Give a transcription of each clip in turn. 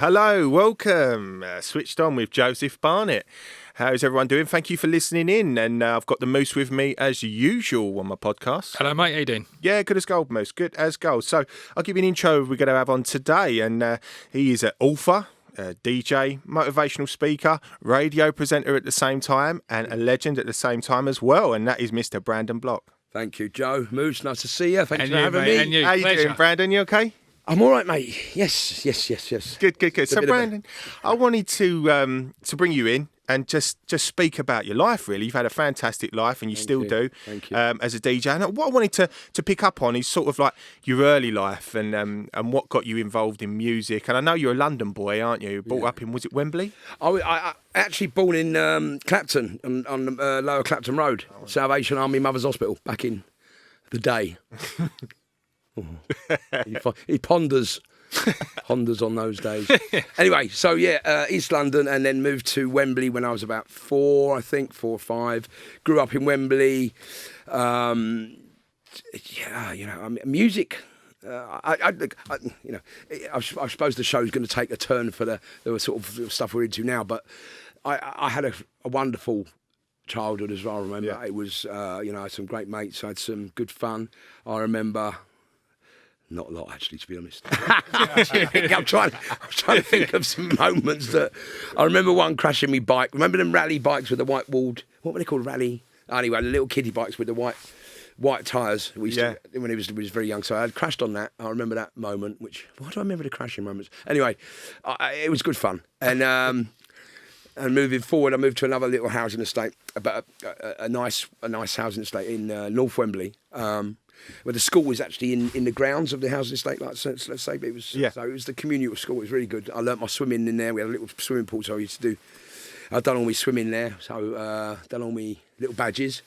Hello, welcome. Switched on with Joseph Barnett. How's everyone doing? Thank you for listening in. And I've got the Moose with me as usual on my podcast. Hello, mate. How you doing? Yeah, good as gold, Moose. Good as gold. So I'll give you an intro we're going to have on today. And he is an author, DJ, motivational speaker, radio presenter at the same time, and a legend at the same time as well. And that is Mr. Brandon Block. Thank you, Joe. Moose, nice to see you. Thanks And for you, having mate, me. and you. How you Pleasure. doing, Brandon? You okay? I'm all right, mate. Yes. Good. So, Brandon, I wanted to bring you in and just speak about your life, really. You've had a fantastic life, and you still do. Thank you. As a DJ. And what I wanted to pick up on is sort of like your early life and what got you involved in music. And I know you're a London boy, aren't you? Brought up in, was it Wembley? I actually born in Clapton, on Lower Clapton Road, Salvation Army Mothers Hospital, back in the day. He ponders on those days. Anyway, so East London, and then moved to Wembley when I was about 4 or 5. Grew up in Wembley. Music. I suppose the show's going to take a turn for the sort of stuff we're into now, but I had a wonderful childhood as well. I remember it was, I had some great mates. I had some good fun. I remember. Not a lot, actually, to be honest. I'm trying to think of some moments that I remember. One crashing me bike. Remember them rally bikes with the white walled? What were they called? Rally? Anyway, the little kiddie bikes with the white tyres. We used to, when he was very young. So I had crashed on that. I remember that moment. Why do I remember the crashing moments? Anyway, it was good fun. And moving forward, I moved to another little housing estate, about a nice housing estate in North Wembley. Where the school was actually in the grounds of the housing estate, let's say. But it was so it was the communal school. It was really good. I learnt my swimming in there. We had a little swimming pool, so I'd done all my swimming there. So done all my little badges,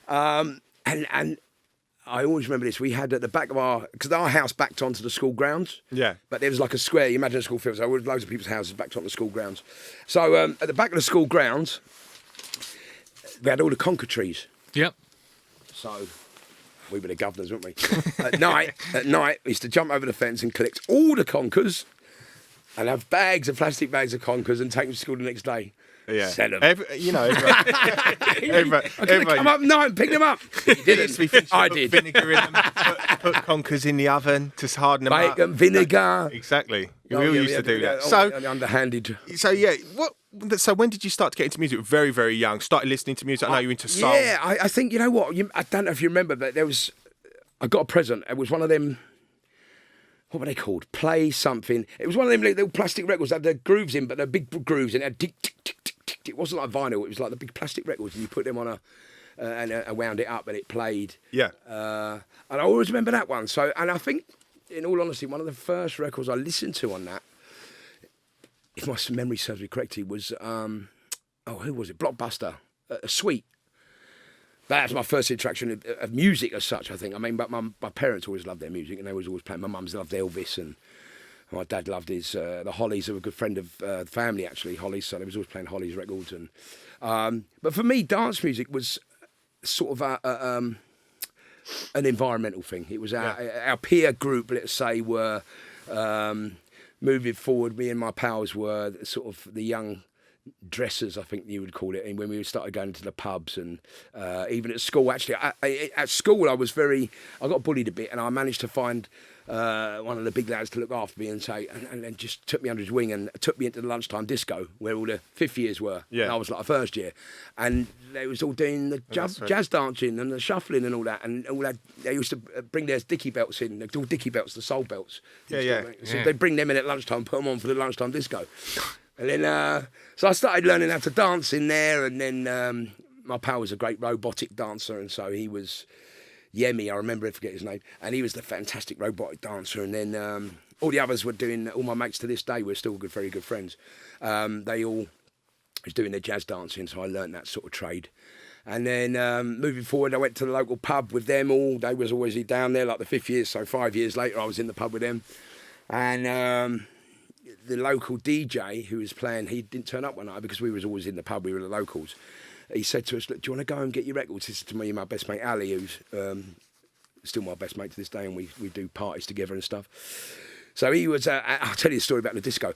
and I always remember this. We had at the back of because our house backed onto the school grounds. Yeah. But there was like a square. You imagine a school field. So there were loads of people's houses backed onto the school grounds. So at the back of the school grounds, we had all the conker trees. Yep. So. We were the governors, weren't we? At night, we used to jump over the fence and collect all the conkers and have plastic bags of conkers and take them to school the next day. Yeah. Sell them. Everybody Come up at night and pick them up. You didn't. I did. Vinegar in them, put conkers in the oven to harden them up. Bacon, vinegar. Exactly. We all used to do that. So underhanded. So when did you start to get into music? Very, very young. Started listening to music. I know you were into soul. Yeah, I think, you know what? I don't know if you remember, but I got a present. It was one of them, what were they called? Play something. It was one of them little plastic records that had the grooves in, but they're big grooves, and it had tick, tick, tick, tick, tick. It wasn't like vinyl. It was like the big plastic records, and you put them on and wound it up, and it played. Yeah. And I always remember that one. So, and I think, in all honesty, one of the first records I listened to on that, if my memory serves me correctly, was who was it? Blockbuster, Sweet. That's my first interaction of music as such, I think. I mean, but my parents always loved their music, and they was always playing. My mum's loved Elvis, and my dad loved the Hollies. They were a good friend of the family, actually, Hollies. So they was always playing Hollies records. And but for me, dance music was sort of an environmental thing. It was our peer group, let's say, were. Moving forward, me and my pals were sort of the young dressers, I think you would call it, and when we started going to the pubs and even at school. Actually, at school I got bullied a bit, and I managed to find one of the big lads to look after me and just took me under his wing and took me into the lunchtime disco where all the fifth years were. Yeah. And I was like a first year, and they was all doing the jazz dancing and the shuffling and all that, and all that. They used to bring their dicky belts in, all dicky belts, the soul belts. So they bring them in at lunchtime, put them on for the lunchtime disco. And then, so I started learning how to dance in there, and then my pal was a great robotic dancer, and so he was Yemi, I remember, I forget his name, and he was the fantastic robotic dancer. And then all the others were doing, all my mates to this day, we're still very good friends. They all was doing their jazz dancing, so I learned that sort of trade. And then moving forward, I went to the local pub with them all. They was always down there, like the 5th year, so 5 years later I was in the pub with them. And the local DJ who was playing, he didn't turn up one night because we was always in the pub, we were the locals. He said to us, "Look, do you want to go and get your records?" He said to me and my best mate Ali, who's still my best mate to this day, and we do parties together and stuff. So he was, I'll tell you a story about the disco.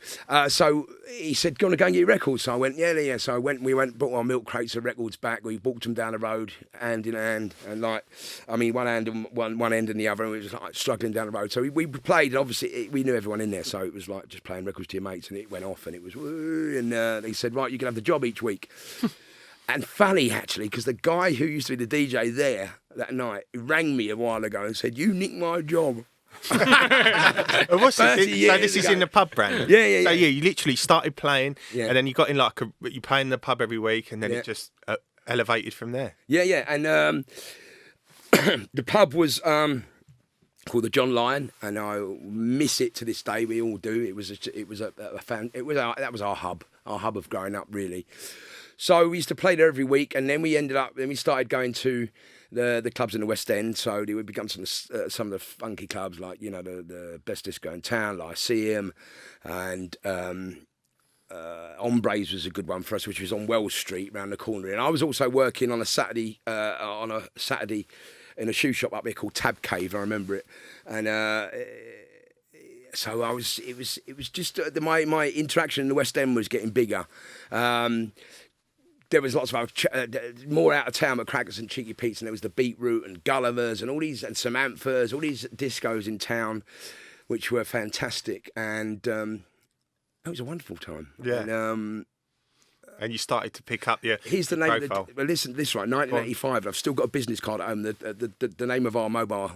So he said, "Do you want to go and get your records?" So I went, yeah. So we went, brought our milk crates of records back. We walked them down the road, hand in hand, and one hand and one end and the other, and we was like struggling down the road. So we played, and obviously we knew everyone in there, so it was like just playing records to your mates, and it went off, and it was, woo, and they said, "Right, you can have the job each week." And funny, actually, because the guy who used to be the DJ there that night rang me a while ago and said, "You nicked my job." What's this? So this is in the pub, Brandon? Yeah. So you literally started playing, Yeah. and then you got in you play in the pub every week, and then it just elevated from there. Yeah. And the pub was called the John Lyon, and I miss it to this day. We all do. That was our hub of growing up, really. So we used to play there every week, and then we started going to the clubs in the West End. So they would become some of the funky clubs, like, you know, the best disco in town, Lyceum, and Hombres was a good one for us, which was on Wells Street round the corner. And I was also working on a Saturday in a shoe shop up there called Tab Cave. I remember it, and so it was just my interaction in the West End was getting bigger. There was lots of more out of town, but Crackers and Cheeky Pete's, and there was the Beetroot and Gullivers and all these, and Samanthas, all these discos in town, which were fantastic, and it was a wonderful time. Yeah. And you started to pick up your Here's the name. profile. Well, listen, this right, 1985. I've still got a business card at home. The name of our mobile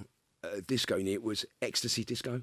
disco unit was Ecstasy Disco.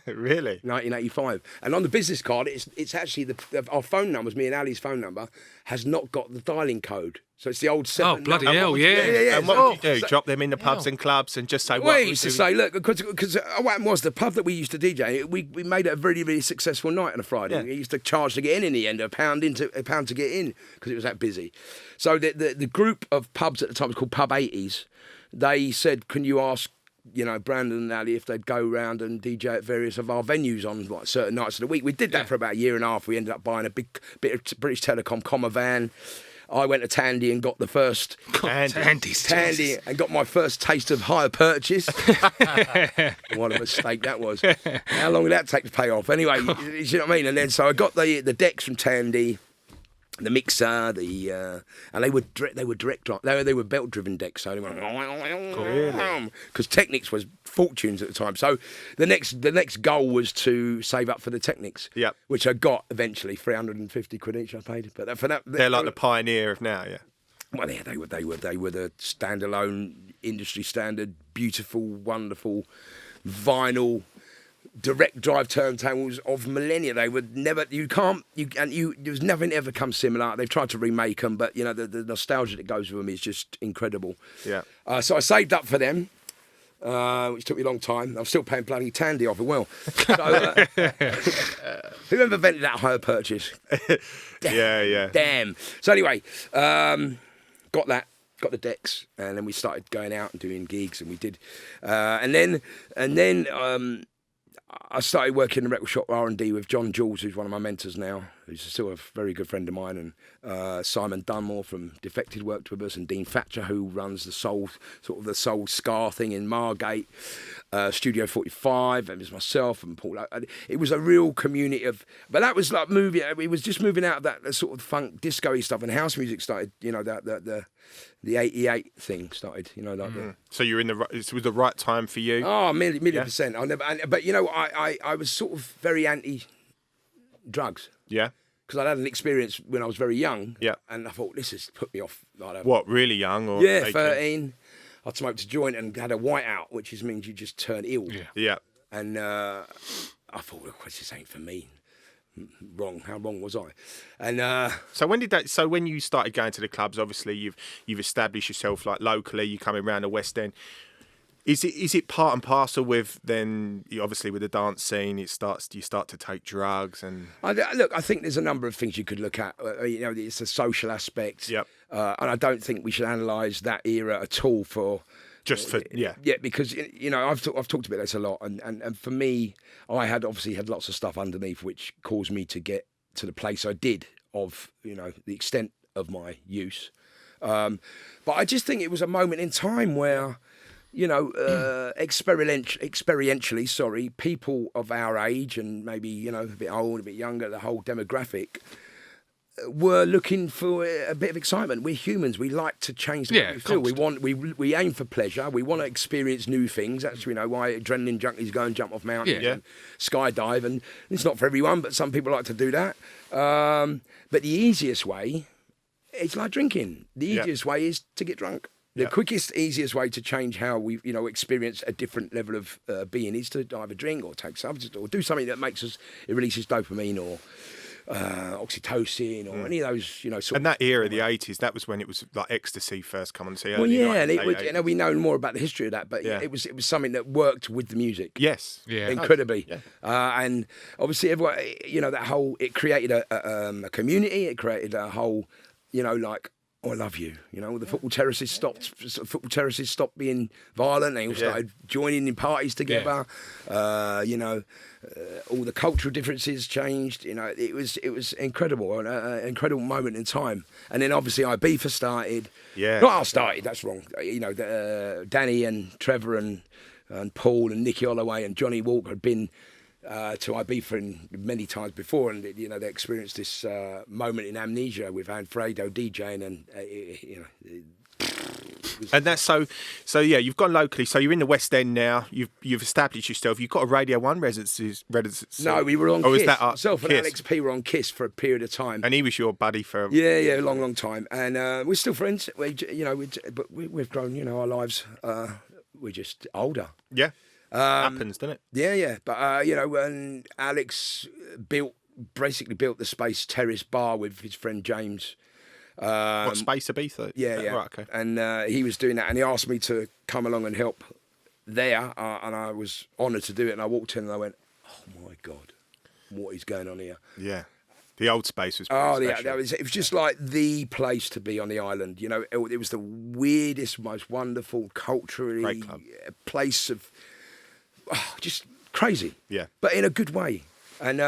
Really? 1985. And on the business card, it's actually our phone numbers. Me and Ali's phone number has not got the dialing code. So it's the old 7. Oh, bloody hell, yeah. And what would you do? Drop them in the pubs and clubs and just say what? We used to say, look, because what happened was the pub that we used to DJ, we made it a really, really successful night on a Friday. Yeah. We used to charge to get in the end, a pound to get in, because it was that busy. So the group of pubs at the time was called Pub 80s. They said, can you ask, you know, Brandon and Ali if they'd go round and DJ at various of our venues on like certain nights of the week. We did that for about a year and a half. We ended up buying a big bit of British Telecom comma van. I went to Tandy and got the first Tandy and got my first taste of hire purchase. What a mistake that was. How long did that take to pay off? Anyway, you know what I mean? And then so I got the decks from Tandy, the mixer, and they were direct drive. They were belt driven decks, so they went because Technics was fortunes at the time. So the next goal was to save up for the Technics, which I got eventually, 350 quid each I paid. But for that, they're like the pioneer of now, yeah. Well, yeah, they were the standalone industry standard, beautiful, wonderful vinyl direct drive turntables of millennia. They would never, there's nothing ever come similar. They've tried to remake them, but you know the nostalgia that goes with them is just incredible. Yeah. So I saved up for them, which took me a long time. I'm still paying bloody Tandy off it well. So, whoever invented that hire purchase? Yeah. Damn. So anyway, got the decks, and then we started going out and doing gigs, and we did, and then I started working in the record shop R&D with John Jules, who's one of my mentors now, who's still a very good friend of mine, and Simon Dunmore from Defected worked with us, and Dean Thatcher, who runs the soul Scar thing in Margate, Studio 45, and it was myself and Paul. It was a real community but that was like moving. It was just moving out of that sort of funk disco-y stuff, and house music started. You know, the 88 thing started. You know, like So you're it was the right time for you. Oh, million percent. But you know, I was sort of very anti drugs. Yeah. Because I'd had an experience when I was very young. Yeah. And I thought, this has put me off. Like, What, really young? Or yeah, 18? 13. I'd smoked a joint and had a whiteout, which means you just turn ill. Yeah. And I thought, well, this ain't for me. Wrong. How wrong was I? And So when you started going to the clubs, obviously you've established yourself like locally. You're coming around the West End. Is it part and parcel with then obviously with the dance scene? You start to take drugs and look. I think there's a number of things you could look at. You know, it's a social aspect. Yep. And I don't think we should analyse that era at all for. Yeah, because you know I've talked about this a lot, and for me, I had lots of stuff underneath which caused me to get to the place I did of, you know, the extent of my use. But I just think it was a moment in time where experientially, sorry, people of our age and maybe, a bit old, a bit younger, the whole demographic, were looking for a bit of excitement. We're humans. We like to change the way we feel. We aim for pleasure. We want to experience new things. That's why adrenaline junkies go and jump off mountains and skydive. And it's not for everyone, but some people like to do that. But the easiest way, it's like drinking. The easiest way is to get drunk. The quickest, easiest way to change how we, experience a different level of being is to either drink or take substance or do something that makes us, it releases dopamine or oxytocin or any of those, sort and that era, the 80s, that was when it was like ecstasy first come on the Well, and we know more about the history of that, but it was something that worked with the music. Yes. Yeah. Incredibly. Yeah. And obviously everyone, that whole, it created a community, it created a whole, like, I love you. The football terraces stopped being violent. They all started joining in parties together. All the cultural differences changed. It was incredible, an incredible moment in time. And then obviously Ibiza started. Yeah. Not I started. That's wrong. Danny and Trevor and Paul and Nicky Holloway and Johnny Walker had been to Ibiza many times before, and they experienced this moment in amnesia with Alfredo DJing, and and that's so. Yeah, you've gone locally. So you're in the West End now. You've established yourself. You've got a Radio 1 residency. No, we were on Kiss. Is that myself and Kiss? Alex P were on Kiss for a period of time, and he was your buddy for a long time. And we're still friends. But we've grown. Our lives. We're just older. Yeah. Happens, doesn't it? Yeah. But when Alex basically built the Space Terrace bar with his friend James. What, Space Ibiza? Yeah. Right, okay. And he was doing that, and he asked me to come along and help there, and I was honoured to do it. And I walked in and I went, "Oh my God, what is going on here?" Yeah. The old Space was pretty special. It was just like the place to be on the island. It was the weirdest, most wonderful, culturally place of. Oh, just crazy. Yeah. But in a good way. And,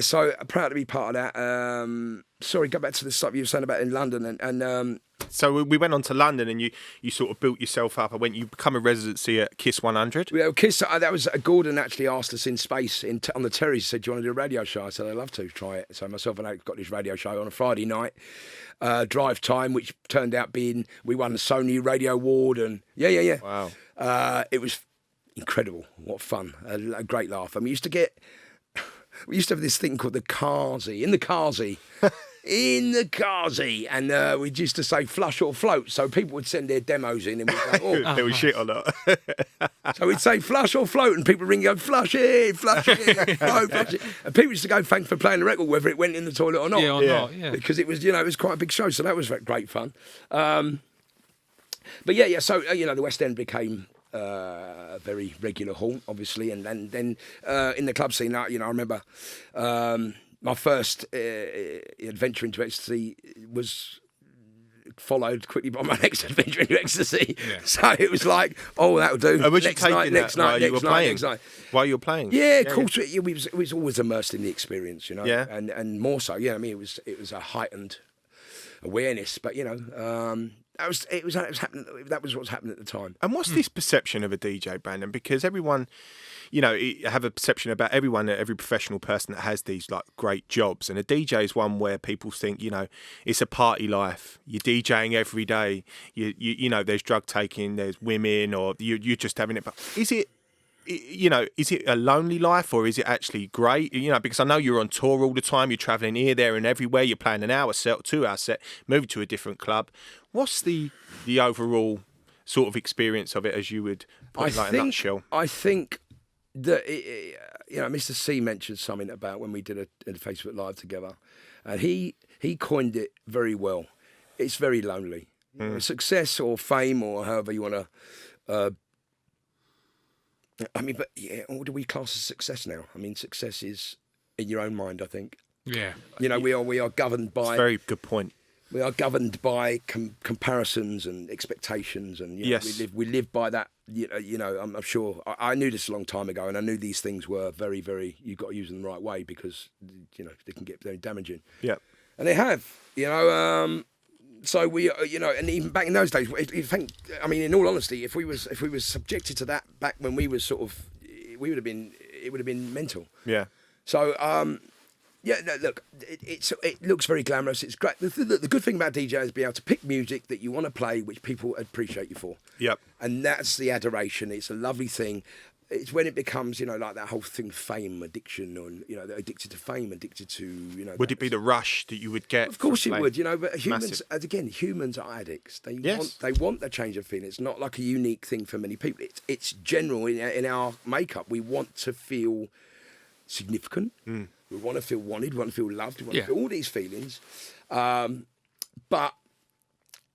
so I'm proud to be part of that. Sorry, go back to the stuff you were saying about in London. And so we went on to London and you sort of built yourself up. You become a residency at Kiss 100. Yeah, Kiss, that was, Gordon actually asked us in Space on the terrace. He said, "Do you want to do a radio show?" I said, "I'd love to try it." So myself and Alex got this radio show on a Friday night. Drive time, which turned out being, we won the Sony Radio Award. And yeah. Wow. It was incredible. What fun. A great laugh. And we used to have this thing called the Kazi. In the Kazi. And we used to say flush or float. So people would send their demos in and we'd go, they were shit on that. So we'd say flush or float and people would ring and go, "Flush it, float, flush it." And people used to go, "Thanks for playing the record," whether it went in the toilet or not. Yeah. Because it was, it was quite a big show. So that was great fun. But yeah. So, the West End became a very regular haunt, obviously, and then in the club scene, I remember my first adventure into ecstasy was followed quickly by my next adventure into ecstasy. Yeah. So it was like, that'll do. And was you taking next night while you were playing? Yeah, of course. It was always immersed in the experience, Yeah. And more so, it was a heightened awareness, but that was happening. That was what was happening at the time. And what's this perception of a DJ, Brandon? Because everyone, have a perception about every professional person that has these like great jobs, and a DJ is one where people think, it's a party life. You're DJing every day. You there's drug taking, there's women, or you're just having it. But is it? Is it a lonely life or is it actually great? Because I know you're on tour all the time. You're traveling here, there, and everywhere. You're playing an hour set, 2 hour set, moving to a different club. What's the overall sort of experience of it, as you would put it, in a nutshell? I think that Mr. C mentioned something about when we did a Facebook Live together, and he coined it very well. It's very lonely. Success or fame or however you want to. What do we class as success now? Success is in your own mind, I think. Yeah. We are governed by... That's a very good point. We are governed by comparisons and expectations, and yes. we live by that. I'm sure I knew this a long time ago, and I knew these things were very, very. You've got to use them the right way because they can get very damaging. Yeah, and they have. So we, and even back in those days, I mean, in all honesty, if we was subjected to that back when we was sort of, it would have been mental. Yeah. So, yeah, no, look, it looks very glamorous. It's great. The good thing about DJ is being able to pick music that you want to play, which people appreciate you for. Yep. And that's the adoration. It's a lovely thing. It's when it becomes, like that whole thing, fame, addiction, or, they're addicted to fame, addicted to, Would it be the rush that you would get? Of course it from would, but humans, Massive. as again, humans are addicts. Yes. They want the change of feeling. It's not like a unique thing for many people. It's general in our makeup. We want to feel significant. We want to feel wanted. We want to feel loved. We want to feel all these feelings. But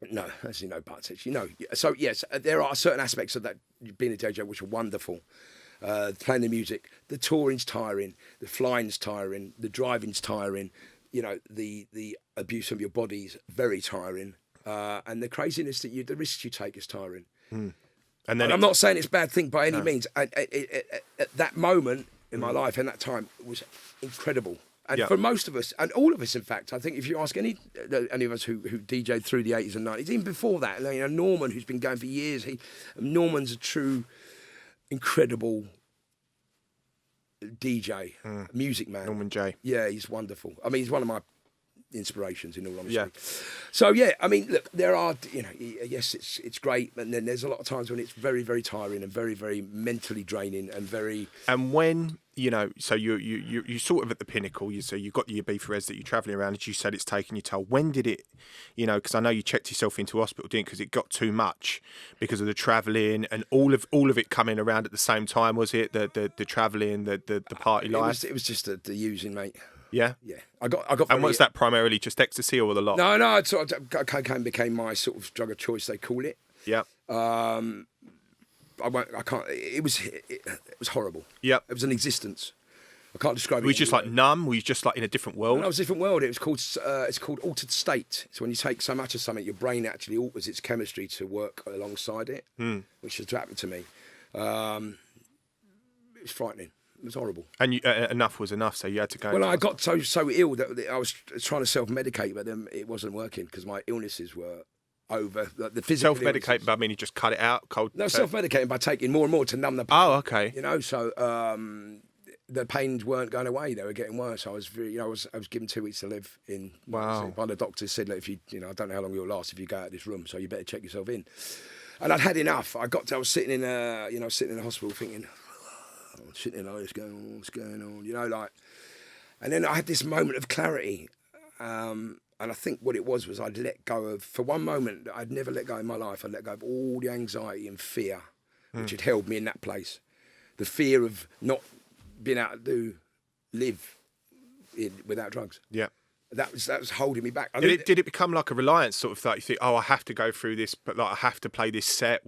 no, actually no buts. Actually, so yes, there are certain aspects of that being a DJ which are wonderful. Playing the music, the touring's tiring, the flying's tiring, the driving's tiring. The abuse of your body's very tiring, and the craziness the risks you take is tiring. And then I'm not saying it's a bad thing by any means. At that moment in my life and that time, it was incredible. And for most of us, and all of us, in fact, I think if you ask any of us who DJed through the 80s and 90s, even before that, Norman, who's been going for years, Norman's a true, incredible DJ, music man. Norman J. Yeah, he's wonderful. I mean, he's one of my inspirations, in all honesty. Yeah. So, yeah, I mean, look, there are, yes, it's great, and then there's a lot of times when it's very, very tiring and very, very mentally draining and very... And when, so you sort of at the pinnacle, so you've got your Ibiza that you're travelling around, as you said, it's taking your toll. When did it, because I know you checked yourself into hospital, didn't you? Because it got too much because of the travelling and all of it coming around at the same time, was it? The travelling, the party life? It was just the using, mate. Yeah? Yeah. I got. And was that primarily just ecstasy or the lot? No, cocaine became my sort of drug of choice, they call it. Yeah. I can't. It was horrible. Yeah. It was an existence. I can't describe it. Were you just like numb? Were you just like in a different world? No, it was a different world. It was called. It's called altered state. It's when you take so much of something, your brain actually alters its chemistry to work alongside it, which has happened to me. It was frightening. It was horrible. And enough was enough, so you had to go. Well, I got so ill that I was trying to self-medicate, but then it wasn't working because my illnesses were over. The physical self-medicate, but I mean, you just cut it out. No, self-medicating by taking more and more to numb the pain. Oh, okay. So the pains weren't going away; they were getting worse. I was, I was given 2 weeks to live in. Wow. One of the doctors said, "Look, if you, I don't know how long you'll last if you go out of this room, so you better check yourself in." And I'd had enough. I was sitting in sitting in the hospital thinking, I'm sitting there, what's going on, and then I had this moment of clarity, and I think what it was I'd let go of, for one moment that I'd never let go in my life, I'd let go of all the anxiety and fear which had held me in that place. The fear of not being able to live without drugs. Yeah. That was holding me back. Did it become like a reliance sort of thought? You think, oh, I have to go through this, but like I have to play this set,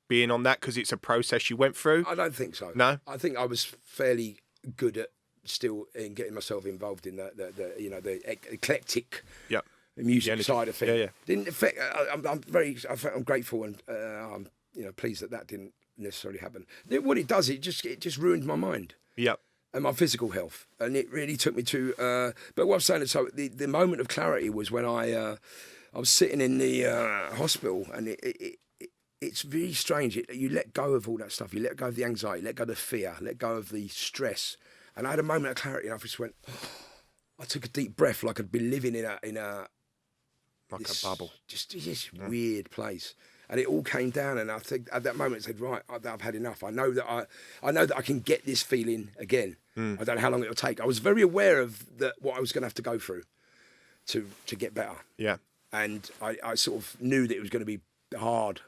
being on that because it's a process you went through? I don't think so. No? I think I was fairly good at still in getting myself involved in the eclectic music side of things. Yeah. Didn't affect. I'm grateful and I'm pleased that didn't necessarily happen. What it does, it just ruined my mind. Yep. And my physical health, and it really took me to. But what I'm saying is, so the moment of clarity was when I was sitting in the hospital, and it's really strange. You let go of all that stuff. You let go of the anxiety, let go of the fear, let go of the stress. And I had a moment of clarity, and I just went. I took a deep breath, like I'd been living in a bubble, just this weird place. And it all came down, and I think at that moment I said, "Right, I've had enough. I know that I can get this feeling again. I don't know how long it'll take." I was very aware of what I was going to have to go through to get better. Yeah. And I sort of knew that it was going to be hard,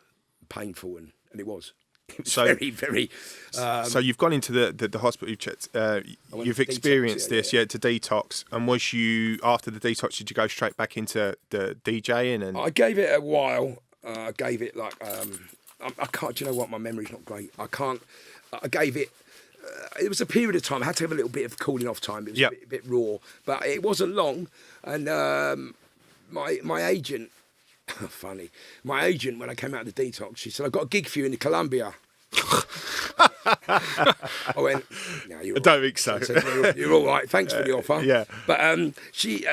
painful, and it was. It was very, very. So you've gone into the hospital. You've checked. You've experienced this, to detox. And was you after the detox? Did you go straight back into the DJing? And I gave it a while. I gave it like I can't. Do you know what? My memory's not great. I gave it. It was a period of time. I had to have a little bit of cooling off time. It was a bit raw, but it wasn't long. And my agent, funny. My agent, when I came out of the detox, she said, "I've got a gig for you in Colombia." I went, no, you're I don't think so. I said, you're all right. Thanks for the offer. Yeah. But she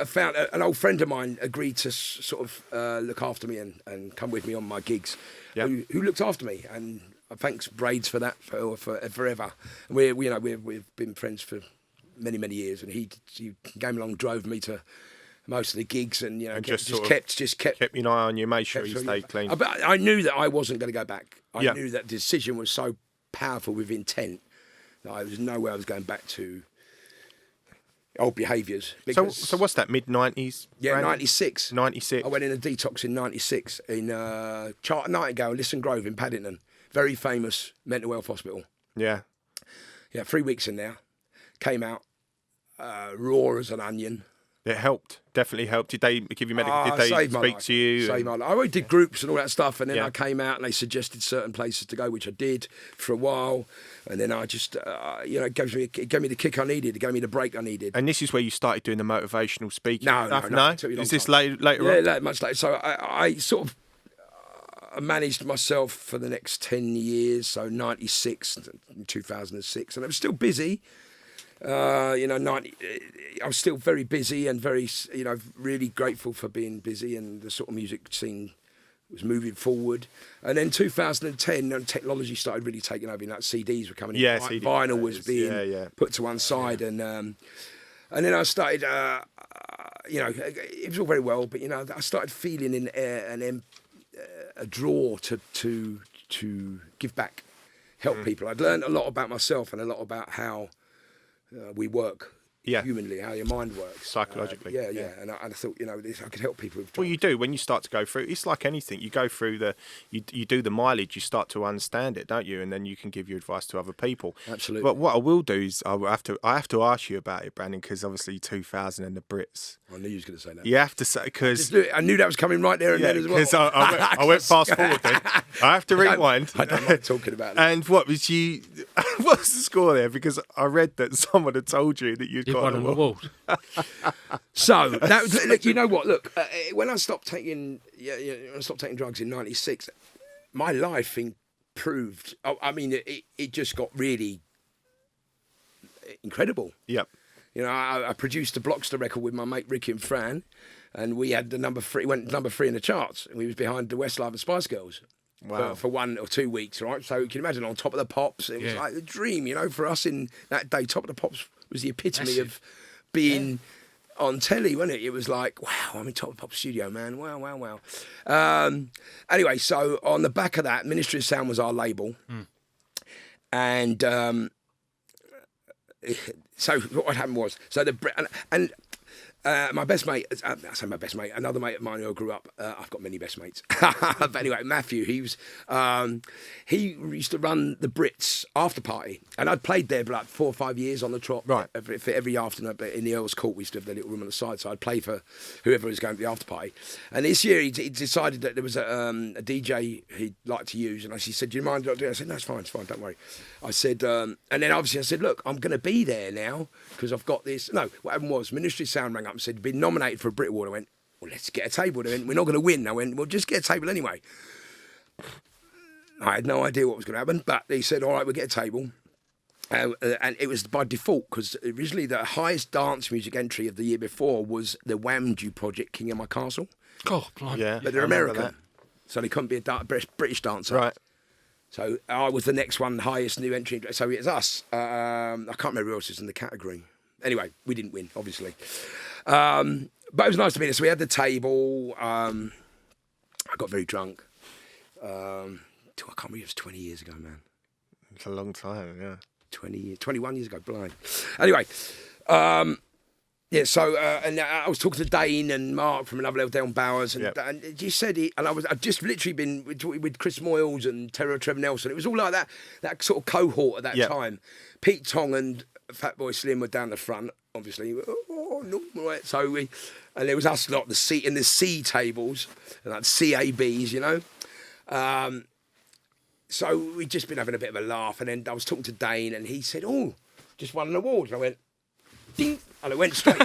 found an old friend of mine agreed to sort of look after me and come with me on my gigs. Yep. Who looked after me, and thanks Braids for that for forever. And we've been friends for many years, and he came along, drove me to most of the gigs, and just kept kept an eye on you, made sure you stayed clean. But I knew that I wasn't going to go back. I Yeah. knew that decision was so powerful with intent that I was nowhere I was going back to old behaviours. So what's that, mid-90s? Yeah, 96. 96. I went in a detox in 96 in Charter Nightingale, Lisson Grove in Paddington. Very famous mental health hospital. Yeah. Yeah, 3 weeks in there. Came out raw as an onion. It helped. Definitely helped. Did they give you medical? Did they saved my speak life. to you? Saved my life. I always did groups and all that stuff, and then Yeah. I came out and they suggested certain places to go, which I did for a while, and then I just, it gave me the kick I needed, it gave me the break I needed. And this is where you started doing the motivational speaking No, stuff? no, it took me a long Is this time. later on? Yeah, much later. So I sort of managed myself for the next 10 years, so 96 and 2006, and I was still busy. I was still very busy and very, really grateful for being busy, and the sort of music scene was moving forward. And then 2010, technology started really taking over. Like CDs were coming in. Yeah, CD vinyl was players. being put to one side, and then I started. It was all very well, but I started feeling a draw to give back, help people. I'd learned a lot about myself and a lot about how we work humanly, how your mind works. Psychologically. Yeah. And I thought, I could help people with Well, you do. When you start to go through, it's like anything. You go through you do the mileage, you start to understand it, don't you? And then you can give your advice to other people. Absolutely. But what I will do is I have to ask you about it, Brandon, because obviously 2000 and the Brits. I knew you was going to say that. You have to say, because I knew that was coming right there and then as well. Because I went fast forward then. I have to rewind. I don't like talking about it. And what was what's the score there? Because I read that someone had told you that you'd got won an award. So that was, look, you know what? Look, when I stopped taking drugs in '96, my life improved. I mean, it just got really incredible. Yep. I produced a Blockster record with my mate Ricky and Fran, and we had the number 3 in the charts, and we was behind the Westlife and Spice Girls. Wow. For 1 or 2 weeks, right? So you can imagine on Top of the Pops, it was like a dream, for us in that day. Top of the Pops was the epitome of being on telly, wasn't it? It was like, wow, I'm in Top of the Pops studio, man. Wow. Anyway, so on the back of that, Ministry of Sound was our label. And so what happened was, my best mate, I say my best mate, another mate of mine who I grew up, I've got many best mates. But anyway, Matthew, he used to run the Brits after party. And I'd played there for like 4 or 5 years on the trot. Right. For every afternoon in the Earl's Court, we used to have the little room on the side. So I'd play for whoever was going to the after party. And this year he decided that there was a DJ he'd like to use. And he said, do you mind not doing it? I said, no, it's fine, don't worry. I said, and then obviously I said, look, I'm going to be there now because I've got this. No, what happened was Ministry of Sound rang up and said, been nominated for a Brit Award. I went, well, let's get a table. They went, we're not going to win. I went, well, just get a table anyway. I had no idea what was going to happen, but they said, all right, we'll get a table. And it was by default because originally the highest dance music entry of the year before was the Whamdue project, King of My Castle. Oh, blimey. Yeah. But they're American, so they couldn't be a British dancer. Right. So I was the next one, highest new entry. So it was us. I can't remember who else was in the category. Anyway, we didn't win, obviously. But it was nice to meet us. So we had the table. I got very drunk. I can't believe it was 20 years ago, man. It's a long time, yeah. 21 years ago, blind. Anyway, so and I was talking to Dane and Mark from Another Level Down Bowers, and you said it, and I'd just literally been with Chris Moyles and Trevor Nelson. It was all like that sort of cohort at that time. Pete Tong and Fatboy Slim were down the front, obviously. Oh, no, right. So and there was us lot, the C tables, and like CABs, So we'd just been having a bit of a laugh, and then I was talking to Dane, and he said, "Oh, just won an award." And I went, "Ding," and I went straight.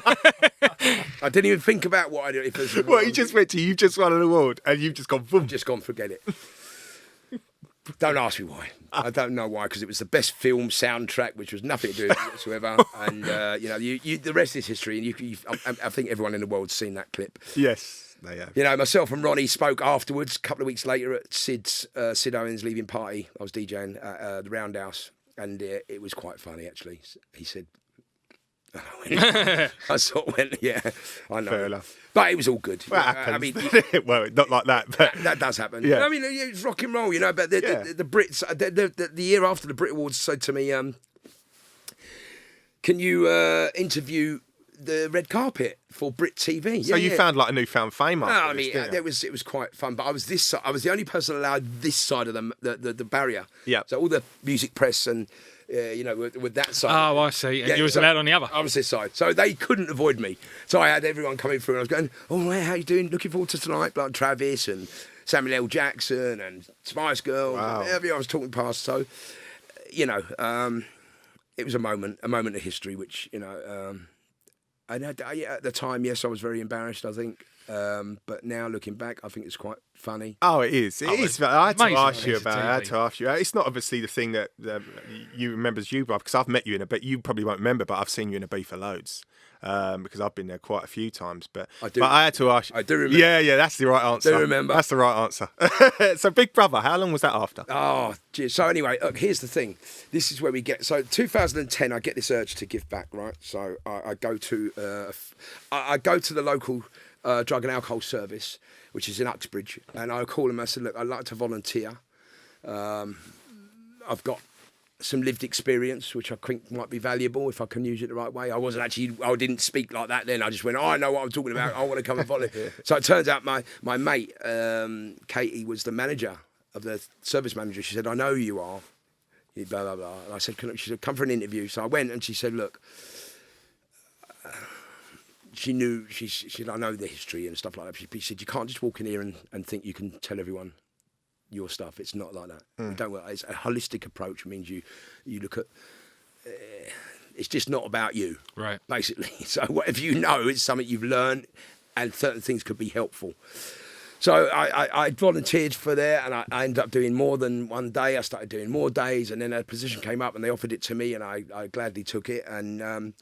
I didn't even think about what I did. If Well, you just went to, you've just won an award, and you've just gone, boom. Just gone, forget it. Don't ask me why. I don't know why, because it was the best film soundtrack, which was nothing to do with it whatsoever. And the rest is history. And I think everyone in the world's seen that clip. Yes, they have. You know, myself and Ronnie spoke afterwards, a couple of weeks later at Sid Owen's leaving party. I was DJing at the Roundhouse, and it was quite funny actually. He said. I sort of went, yeah, I know. Fair enough. But it was all good. Well, it happens. I mean, well, not like that, but that does happen. Yeah. I mean, it's rock and roll, you know. But the Brits, the year after the Brit Awards, said to me, "Can you interview the red carpet for Brit TV?" So you found like a newfound fame after I mean, it was quite fun. But I was the only person allowed this side of the barrier. Yeah. So all the music press and. With that side. Oh, I see. And you was allowed on the other. I was this side. So they couldn't avoid me. So I had everyone coming through and I was going, "Oh, hey, how you doing? Looking forward to tonight." Like Travis and Samuel L. Jackson and Spice Girls. Wow. And everyone I was talking past. So, it was a moment of history, which, and at the time, yes, I was very embarrassed, I think. But now looking back, I think it's quite funny. Oh, it is. It is. I had to ask you about it. I had TV. to ask you. It's not obviously the thing that you remember as you, because I've met you in a bit. You probably won't remember, but I've seen you in a beef for loads. Because I've been there quite a few times. But I had to ask you. I do remember. Yeah, that's the right answer. Do remember. That's the right answer. So Big Brother, how long was that after? Oh, geez. So anyway, look, here's the thing. This is where we get. So 2010, I get this urge to give back, right? So I go to the local drug and alcohol service, which is in Uxbridge, and I call them. I said, "Look, I'd like to volunteer. I've got some lived experience, which I think might be valuable if I can use it the right way." I didn't speak like that then. I just went, "Oh, I know what I'm talking about. I want to come and volunteer." So it turns out my mate, Katie, was the manager of the service manager. She said, "I know who you are. Blah, blah, blah." And I said, she said, "Come for an interview." So I went and she said, "Look," she knew, she said, "I know the history and stuff like that." She said, "You can't just walk in here and think you can tell everyone your stuff. It's not like that. You don't work. It's a holistic approach. It means you look at. It's just not about you, Right. basically. So whatever you know, it's something you've learned, and certain things could be helpful." So I volunteered for there, and I ended up doing more than one day. I started doing more days, and then a position came up, and they offered it to me, and I gladly took it. And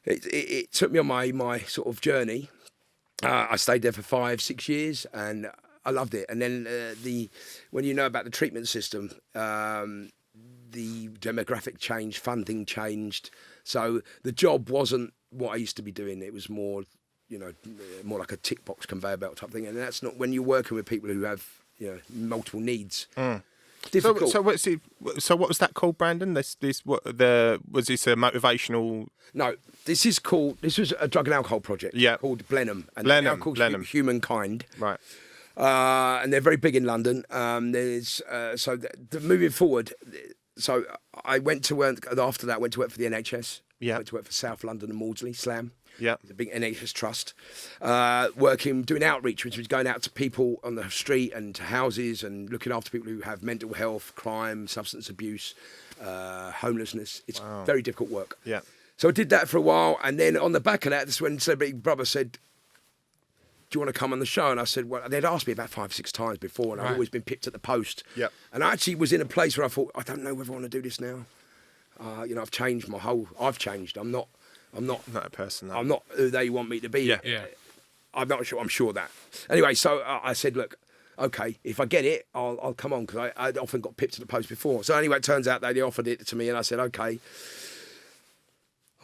it took me on my sort of journey. I stayed there for 5-6 years, and I loved it. And then when you know about the treatment system, the demographic changed, funding changed. So the job wasn't what I used to be doing. It was more, more like a tick box conveyor belt type thing. And that's not when you're working with people who have, multiple needs. Difficult. So what was that called, Brandon? Was this a motivational? No, this was a drug and alcohol project. Yeah. Called Blenheim. And Blenheim. now called Blenheim. Humankind. Right. And they're very big in London. Moving forward, so I went to work after that. Went to work for the NHS. Yeah. Went to work for South London and Maudsley, SLAM. Yeah. It's a big NHS trust. Doing outreach, which was going out to people on the street and to houses and looking after people who have mental health, crime, substance abuse, homelessness. It's very difficult work. Yeah. So I did that for a while, and then on the back of that, that's when Big Brother said, "Do you want to come on the show?" And I said, well, they'd asked me about 5-6 times before, and I'd always been pipped at the post. Yep. And I actually was in a place where I thought, I don't know whether I want to do this now. I've changed I've changed. I'm not Not a person. No. I'm not who they want me to be. Yeah. Yeah. I'm not sure. I'm sure that. Anyway, so I said, look, okay, if I get it, I'll come on, because I'd often got pipped at the post before. So anyway, it turns out they offered it to me, and I said, okay.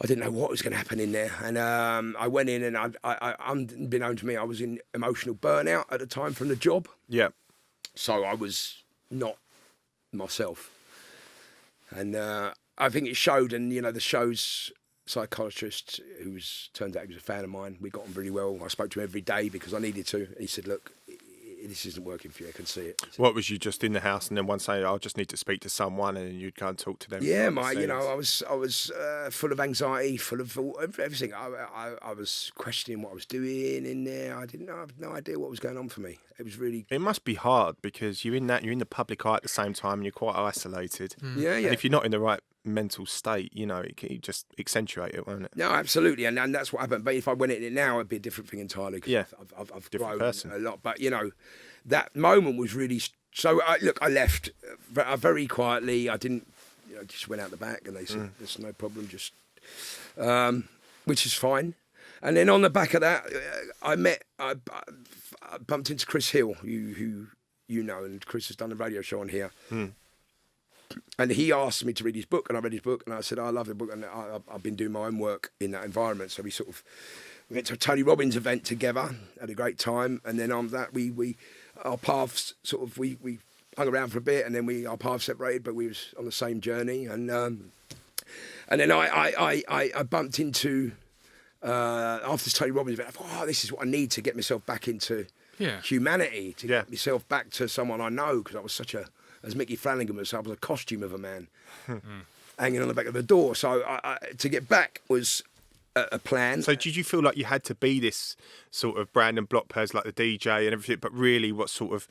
I didn't know what was going to happen in there, and I went in, and unbeknown to me, I was in emotional burnout at the time from the job. Yeah. So I was not myself, and I think it showed. And the show's psychologist, turned out he was a fan of mine. We got on really well. I spoke to him every day because I needed to. He said, "Look, this isn't working for you. I can see it." What was you just in the house, and then one say, "I just need to speak to someone," and you'd go and talk to them? Yeah, I was full of anxiety, full of everything. I was questioning what I was doing in there. I have no idea what was going on for me. It was really. It must be hard because you're in the public eye at the same time, and you're quite isolated. Yeah. And if you're not in the right mental state, it can just accentuate it, won't it? No, absolutely, and that's what happened. But if I went in it now, it'd be a different thing entirely. 'Cause Yeah. I've Different grown person. a lot. But that moment was really So I left very quietly. I didn't, just went out the back, and they said, "There's no problem, just," which is fine. And then on the back of that, I bumped into Chris Hill, who you know, and Chris has done a radio show on here. And he asked me to read his book, and I read his book, and I said, I love the book, and I've been doing my own work in that environment. So we went to a Tony Robbins event together, had a great time, and then on that our paths we hung around for a bit, and then our paths separated, but we was on the same journey, and then I bumped into after this Tony Robbins event. I thought, this is what I need to get myself back into humanity, to get myself back to someone I know, because I was as Mickey Flanagan was, I was a costume of a man hanging on the back of the door. So to get back was a plan. So did you feel like you had to be this sort of Brandon Blockpers, like the DJ and everything, but really what sort of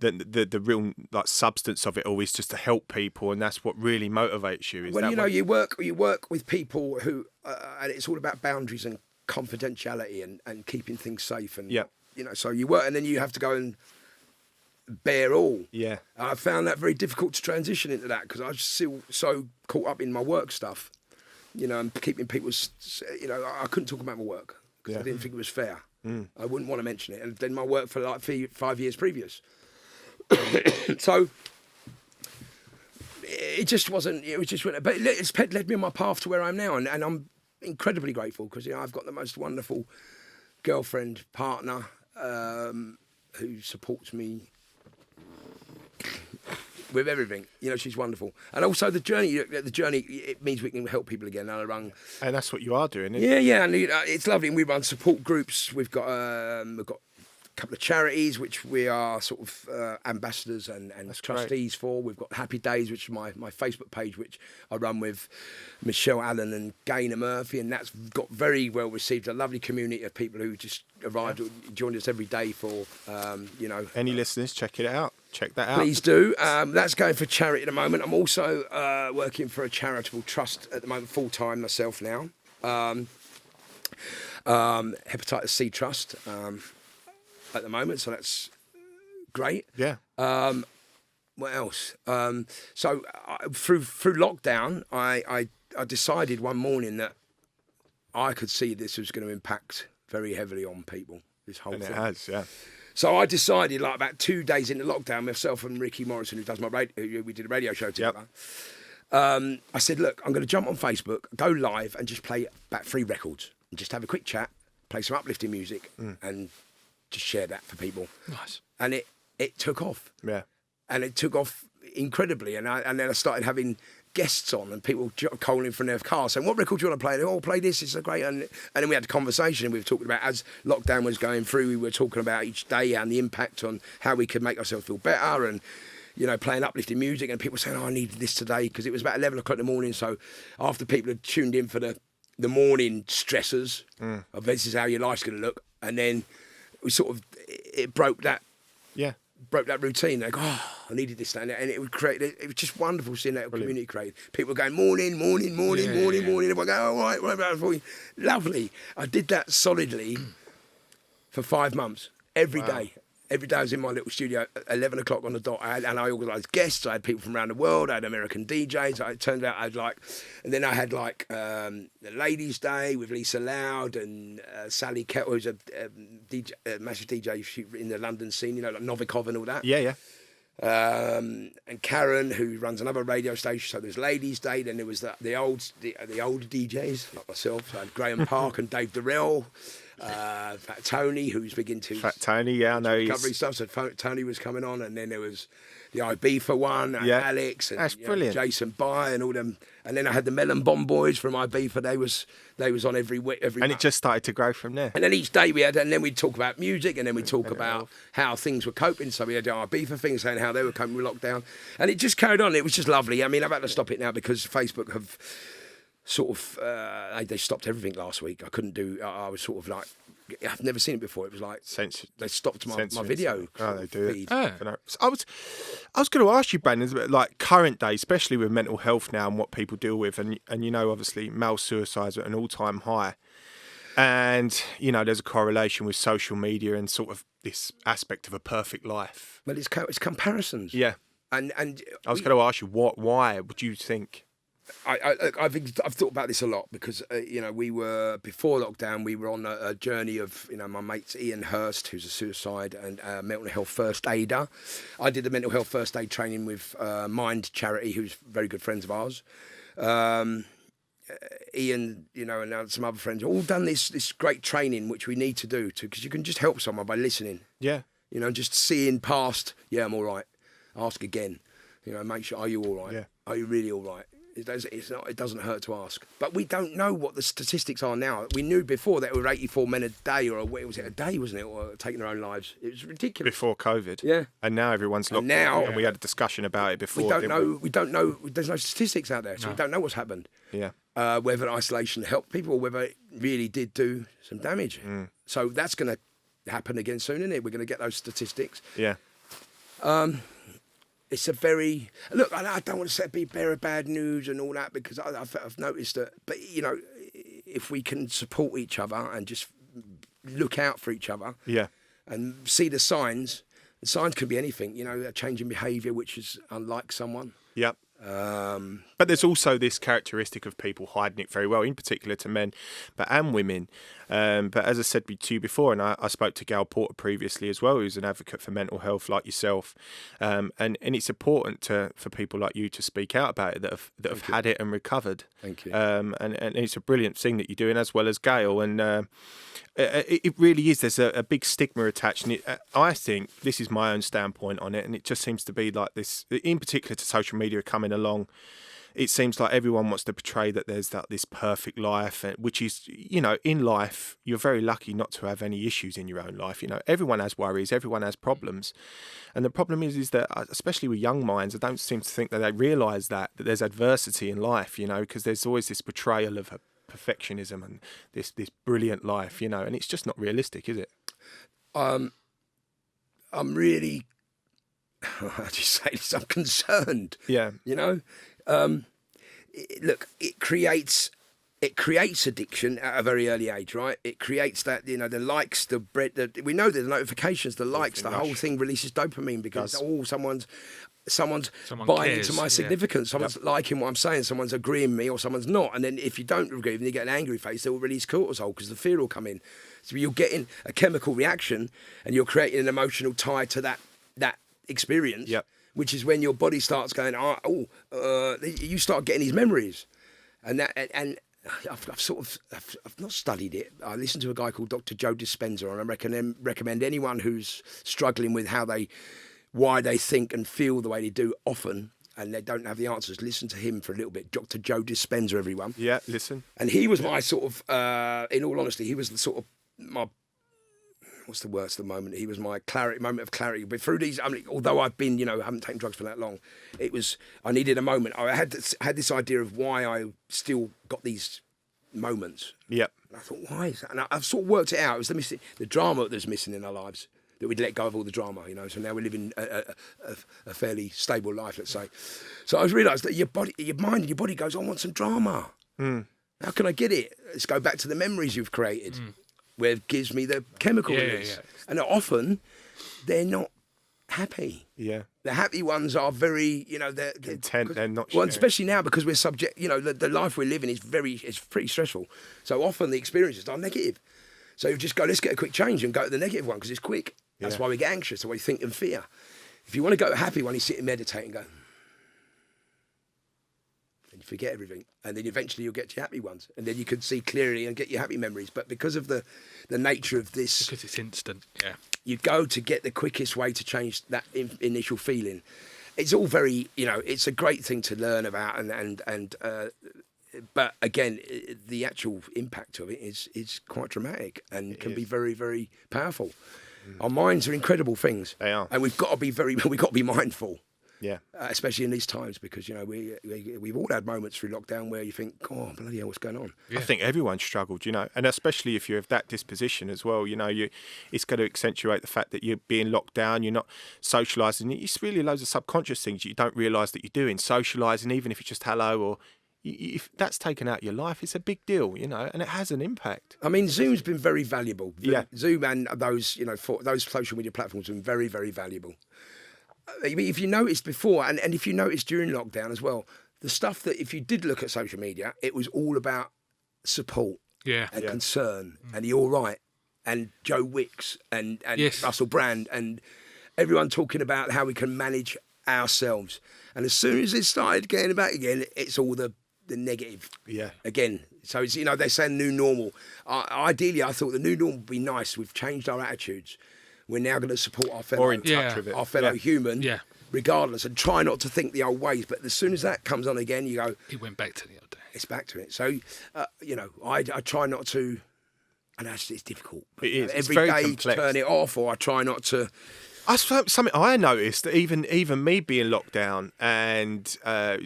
the real like substance of it all is just to help people, and that's what really motivates you? You work with people who and it's all about boundaries and confidentiality and keeping things safe, and so you work, and then you have to go and bear all. Yeah. I found that very difficult to transition into that, because I was still so caught up in my work stuff, and keeping people's, I couldn't talk about my work because I didn't think it was fair. I wouldn't want to mention it. And then my work for like 5 years previous. So it just wasn't, but it's led me on my path to where I am now. And I'm incredibly grateful, because, I've got the most wonderful girlfriend, partner, who supports me with everything. She's wonderful. And also the journey, it means we can help people again. And that's what you are doing, isn't it? Yeah, and it's lovely. And we run support groups. We've got a couple of charities which we are sort of ambassadors and trustees for. We've got Happy Days, which is my Facebook page, which I run with Michelle Allen and Gaynor Murphy, and that's got very well received. A lovely community of people who just arrived, joined us every day for, Any listeners, check it out. Check that out. Please do. That's going for charity at the moment. I'm also working for a charitable trust at the moment, full-time myself now. Hepatitis C Trust. At the moment, so that's great. Yeah. What else? So through lockdown, I decided one morning that I could see this was going to impact very heavily on people. This whole thing. It has, yeah. So I decided, like about 2 days into lockdown, myself and Ricky Morrison, who does we did a radio show together. I said, look, I'm going to jump on Facebook, go live, and just play about 3 records, and just have a quick chat, play some uplifting music, and just share that for people. Nice. And it took off. Yeah. And it took off incredibly. And then I started having guests on, and people calling from their car saying, what record do you want to play? And they play this, it's a great. And then we had a conversation, and we were talking about, as lockdown was going through, we were talking about each day and the impact on how we could make ourselves feel better, and playing uplifting music, and people saying, I needed this today, because it was about 11 o'clock in the morning. So after people had tuned in for the morning stressors of this is how your life's going to look, and then we it broke that routine. Like, I needed this, and it would create. It was just wonderful seeing that community create. People were going morning. Everyone go, all right, lovely. I did that solidly for 5 months, every day. Every day I was in my little studio at 11 o'clock on the dot, and I organised guests. I had people from around the world. I had American DJs. It turned out and then I had the Ladies' Day with Lisa Loud and Sally Kettle, who's a massive DJ in the London scene, like Novikov and all that. Yeah. And Karen, who runs another radio station. So there's Ladies' Day. Then there was the older DJs like myself. So I had Graham Park and Dave Durrell. Fat Tony, who's big into Fat Tony, yeah, I know recovery stuff. So Tony was coming on, and then there was the Ibiza one, and Alex, and that's brilliant. Jason By, and all them. And then I had the Melon Bomb Boys from Ibiza. They was on every week, and month. It just started to grow from there. And then each day we had, and then we'd talk about music, and then we'd talk about how things were coping. So we had our Ibiza things saying how they were coping with lockdown, and it just carried on. It was just lovely. I mean, I've had to stop it now because Facebook have sort of they stopped everything last week. I couldn't do. I was sort of like, I've never seen it before. It was like they stopped my video. Oh, they do feed. I was going to ask you, Brandon, like current day, especially with mental health now and what people deal with, and obviously male suicides at an all-time high. And, there's a correlation with social media and ssort of this aspect of a perfect life. But it's comparisons. Yeah. And I was going to ask you, why would you think? I've thought about this a lot because we were before lockdown. We were on a journey of my mate's Ian Hurst, who's a suicide and mental health first aider. I did the mental health first aid training with Mind Charity, who's very good friends of ours. Ian, and some other friends, all done this great training, which we need to do because you can just help someone by listening. Yeah. Just seeing past. Yeah, I'm all right. Ask again. Make sure. Are you all right? Yeah. Are you really all right? It doesn't hurt to ask. But we don't know what the statistics are now. We knew before that there were 84 men a day, or was it a day, wasn't it, or taking their own lives. It was ridiculous. Before COVID. Yeah. And now everyone's locked down. And we had a discussion about it before. We don't know. There's no statistics out there, so we don't know what's happened. Yeah. Whether isolation helped people, or whether it really did do some damage. So that's going to happen again soon, isn't it? We're going to get those statistics. Yeah. It's a very... Look, I don't want to say be bearer of bad news and all that, because I've noticed that... But, if we can support each other and just look out for each other... Yeah. And see the signs can be anything, a change in behaviour which is unlike someone. Yep. But there's also this characteristic of people hiding it very well, in particular to men, and women. But as I said to you before, and I spoke to Gal Porter previously as well, who's an advocate for mental health like yourself, and it's important for people like you to speak out about it that have had it and recovered. Thank you. And it's a brilliant thing that you're doing, as well as Gail. And it really is. There's a big stigma attached, and I think this is my own standpoint on it, and it just seems to be like this, in particular to social media coming along. It seems like everyone wants to portray that there's this perfect life, which is, in life, you're very lucky not to have any issues in your own life. Everyone has worries, everyone has problems. And the problem is that, especially with young minds, I don't seem to think that they realise that there's adversity in life, because there's always this portrayal of perfectionism and this brilliant life, and it's just not realistic, is it? I'm really, how do you say this? I'm concerned. Yeah. Look, it creates addiction at a very early age, right? It creates that, the likes, we know the notifications, the likes, the whole thing releases dopamine because someone's buying into my significance. Someone's liking what I'm saying. Someone's agreeing with me, or someone's not. And then if you don't agree with them, you get an angry face. They will release cortisol because the fear will come in. So you're getting a chemical reaction, and you're creating an emotional tie to that experience. Yep. Which is when your body starts going, you start getting these memories, and I've not studied it. I listened to a guy called Dr. Joe Dispenza, and I recommend anyone who's struggling with why they think and feel the way they do often, and they don't have the answers. Listen to him for a little bit. Dr. Joe Dispenza, everyone. Yeah, listen. And he was my sort of, in all honesty, he was the sort of my. What's the worst at the moment? He was my moment of clarity. But through these, although I've been, I haven't taken drugs for that long, I needed a moment. I had this idea of why I still got these moments. Yep. And I thought, why is that? And I've sort of worked it out. It was the drama that's missing in our lives, that we'd let go of all the drama, So now we're living a fairly stable life, let's say. So I realised that your mind and your body goes, I want some drama. How can I get it? Let's go back to the memories you've created. Where it gives me the chemical release. Yeah. And often, they're not happy. Yeah. The happy ones are very, they're content. They're not. Well, especially now because we're subject. The life we're living is pretty stressful. So often the experiences are negative. So you just go, let's get a quick change and go to the negative one because it's quick. That's why we get anxious. That's why we think and fear. If you want to go to a happy one, you sit and meditate and go. And you forget everything, and then eventually you'll get to your happy ones, and then you can see clearly and get your happy memories. But because of the nature of this, because it's instant, you go to get the quickest way to change that initial feeling. It's all very, it's a great thing to learn about, but again, the actual impact of it is quite dramatic and can be very, very powerful. Our minds are incredible things. They are, and we've got to be mindful. Yeah, especially in these times, because we've all had moments through lockdown where you think, "Oh, bloody hell, what's going on?" Yeah. I think everyone struggled, and especially if you have that disposition as well. It's going to accentuate the fact that you're being locked down, you're not socialising. It's really loads of subconscious things you don't realise that you're doing. Socialising, even if it's just hello or if that's taken out your life, it's a big deal, you know, and it has an impact. I mean, Zoom's been very valuable. Yeah. Zoom and those, you know, for those social media platforms have been very, very valuable. If you noticed before, and if you noticed during lockdown as well, the stuff that if you did look at social media, it was all about support and concern and the all right and Joe Wicks and Yes. Russell Brand and everyone talking about how we can manage ourselves. And as soon as it started getting back again, it's all the negative again. So it's, you know, they're saying new normal. Ideally, I thought the new normal would be nice. We've changed our attitudes. We're now going to support our fellow, More in touch with it. our fellow human, regardless, and try not to think the old ways. But as soon as that comes on again, you go, It went back to the old day. it's back to it. So, you know, I try not to, and actually it's difficult. It is. It's Every very day complex. turn it off, or I try not to. Something I noticed, that even me being locked down and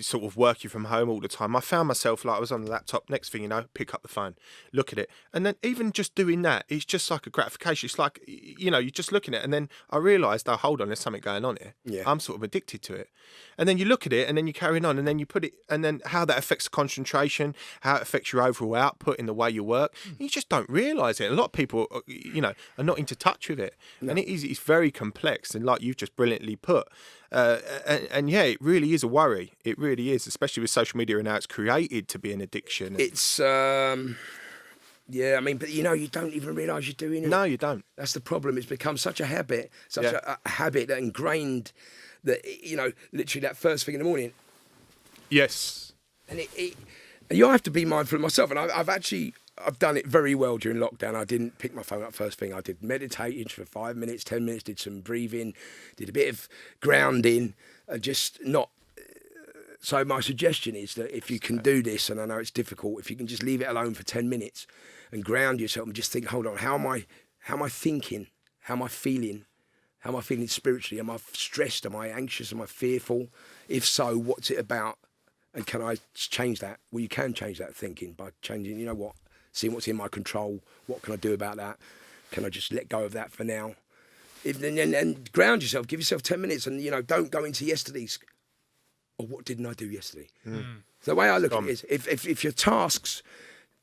sort of working from home all the time, I found myself like I was on the laptop. Next thing you know, pick up the phone, look at it, and then even just doing that, it's just like a gratification. It's like, you know, you're just looking at it, and then I realised, oh, hold on, there's something going on here. Yeah. I'm sort of addicted to it, and then you look at it, and then you carry on, and then you put it, and then how that affects the concentration, how it affects your overall output in the way you work. You just don't realise it. A lot of people, you know, are not into touch with it, and it's very complex. And like you've just brilliantly put, and yeah, it really is a worry. It really is, especially with social media and how it's created to be an addiction. It's yeah, I mean, but you know, you don't even realise you're doing it. No, you don't. That's the problem. It's become such a habit, a habit that ingrained that, you know, literally that first thing in the morning. Yes. And and you have to be mindful of myself. And I've done it very well during lockdown. I didn't pick my phone up first thing. I did meditating for 5 minutes, 10 minutes, did some breathing, did a bit of grounding, just not. So my suggestion is that if you can do this, and I know it's difficult, if you can just leave it alone for 10 minutes and ground yourself and just think, hold on, how am I thinking? How am I feeling? How am I feeling spiritually? Am I stressed? Am I anxious? Am I fearful? If so, what's it about? And can I change that? Well, you can change that thinking by changing, you know what? Seeing what's in my control. What can I do about that? Can I just let go of that for now? And ground yourself. Give yourself 10 minutes, and you know, don't go into yesterday's. Or what didn't I do yesterday? So the way I look at it is, if your tasks,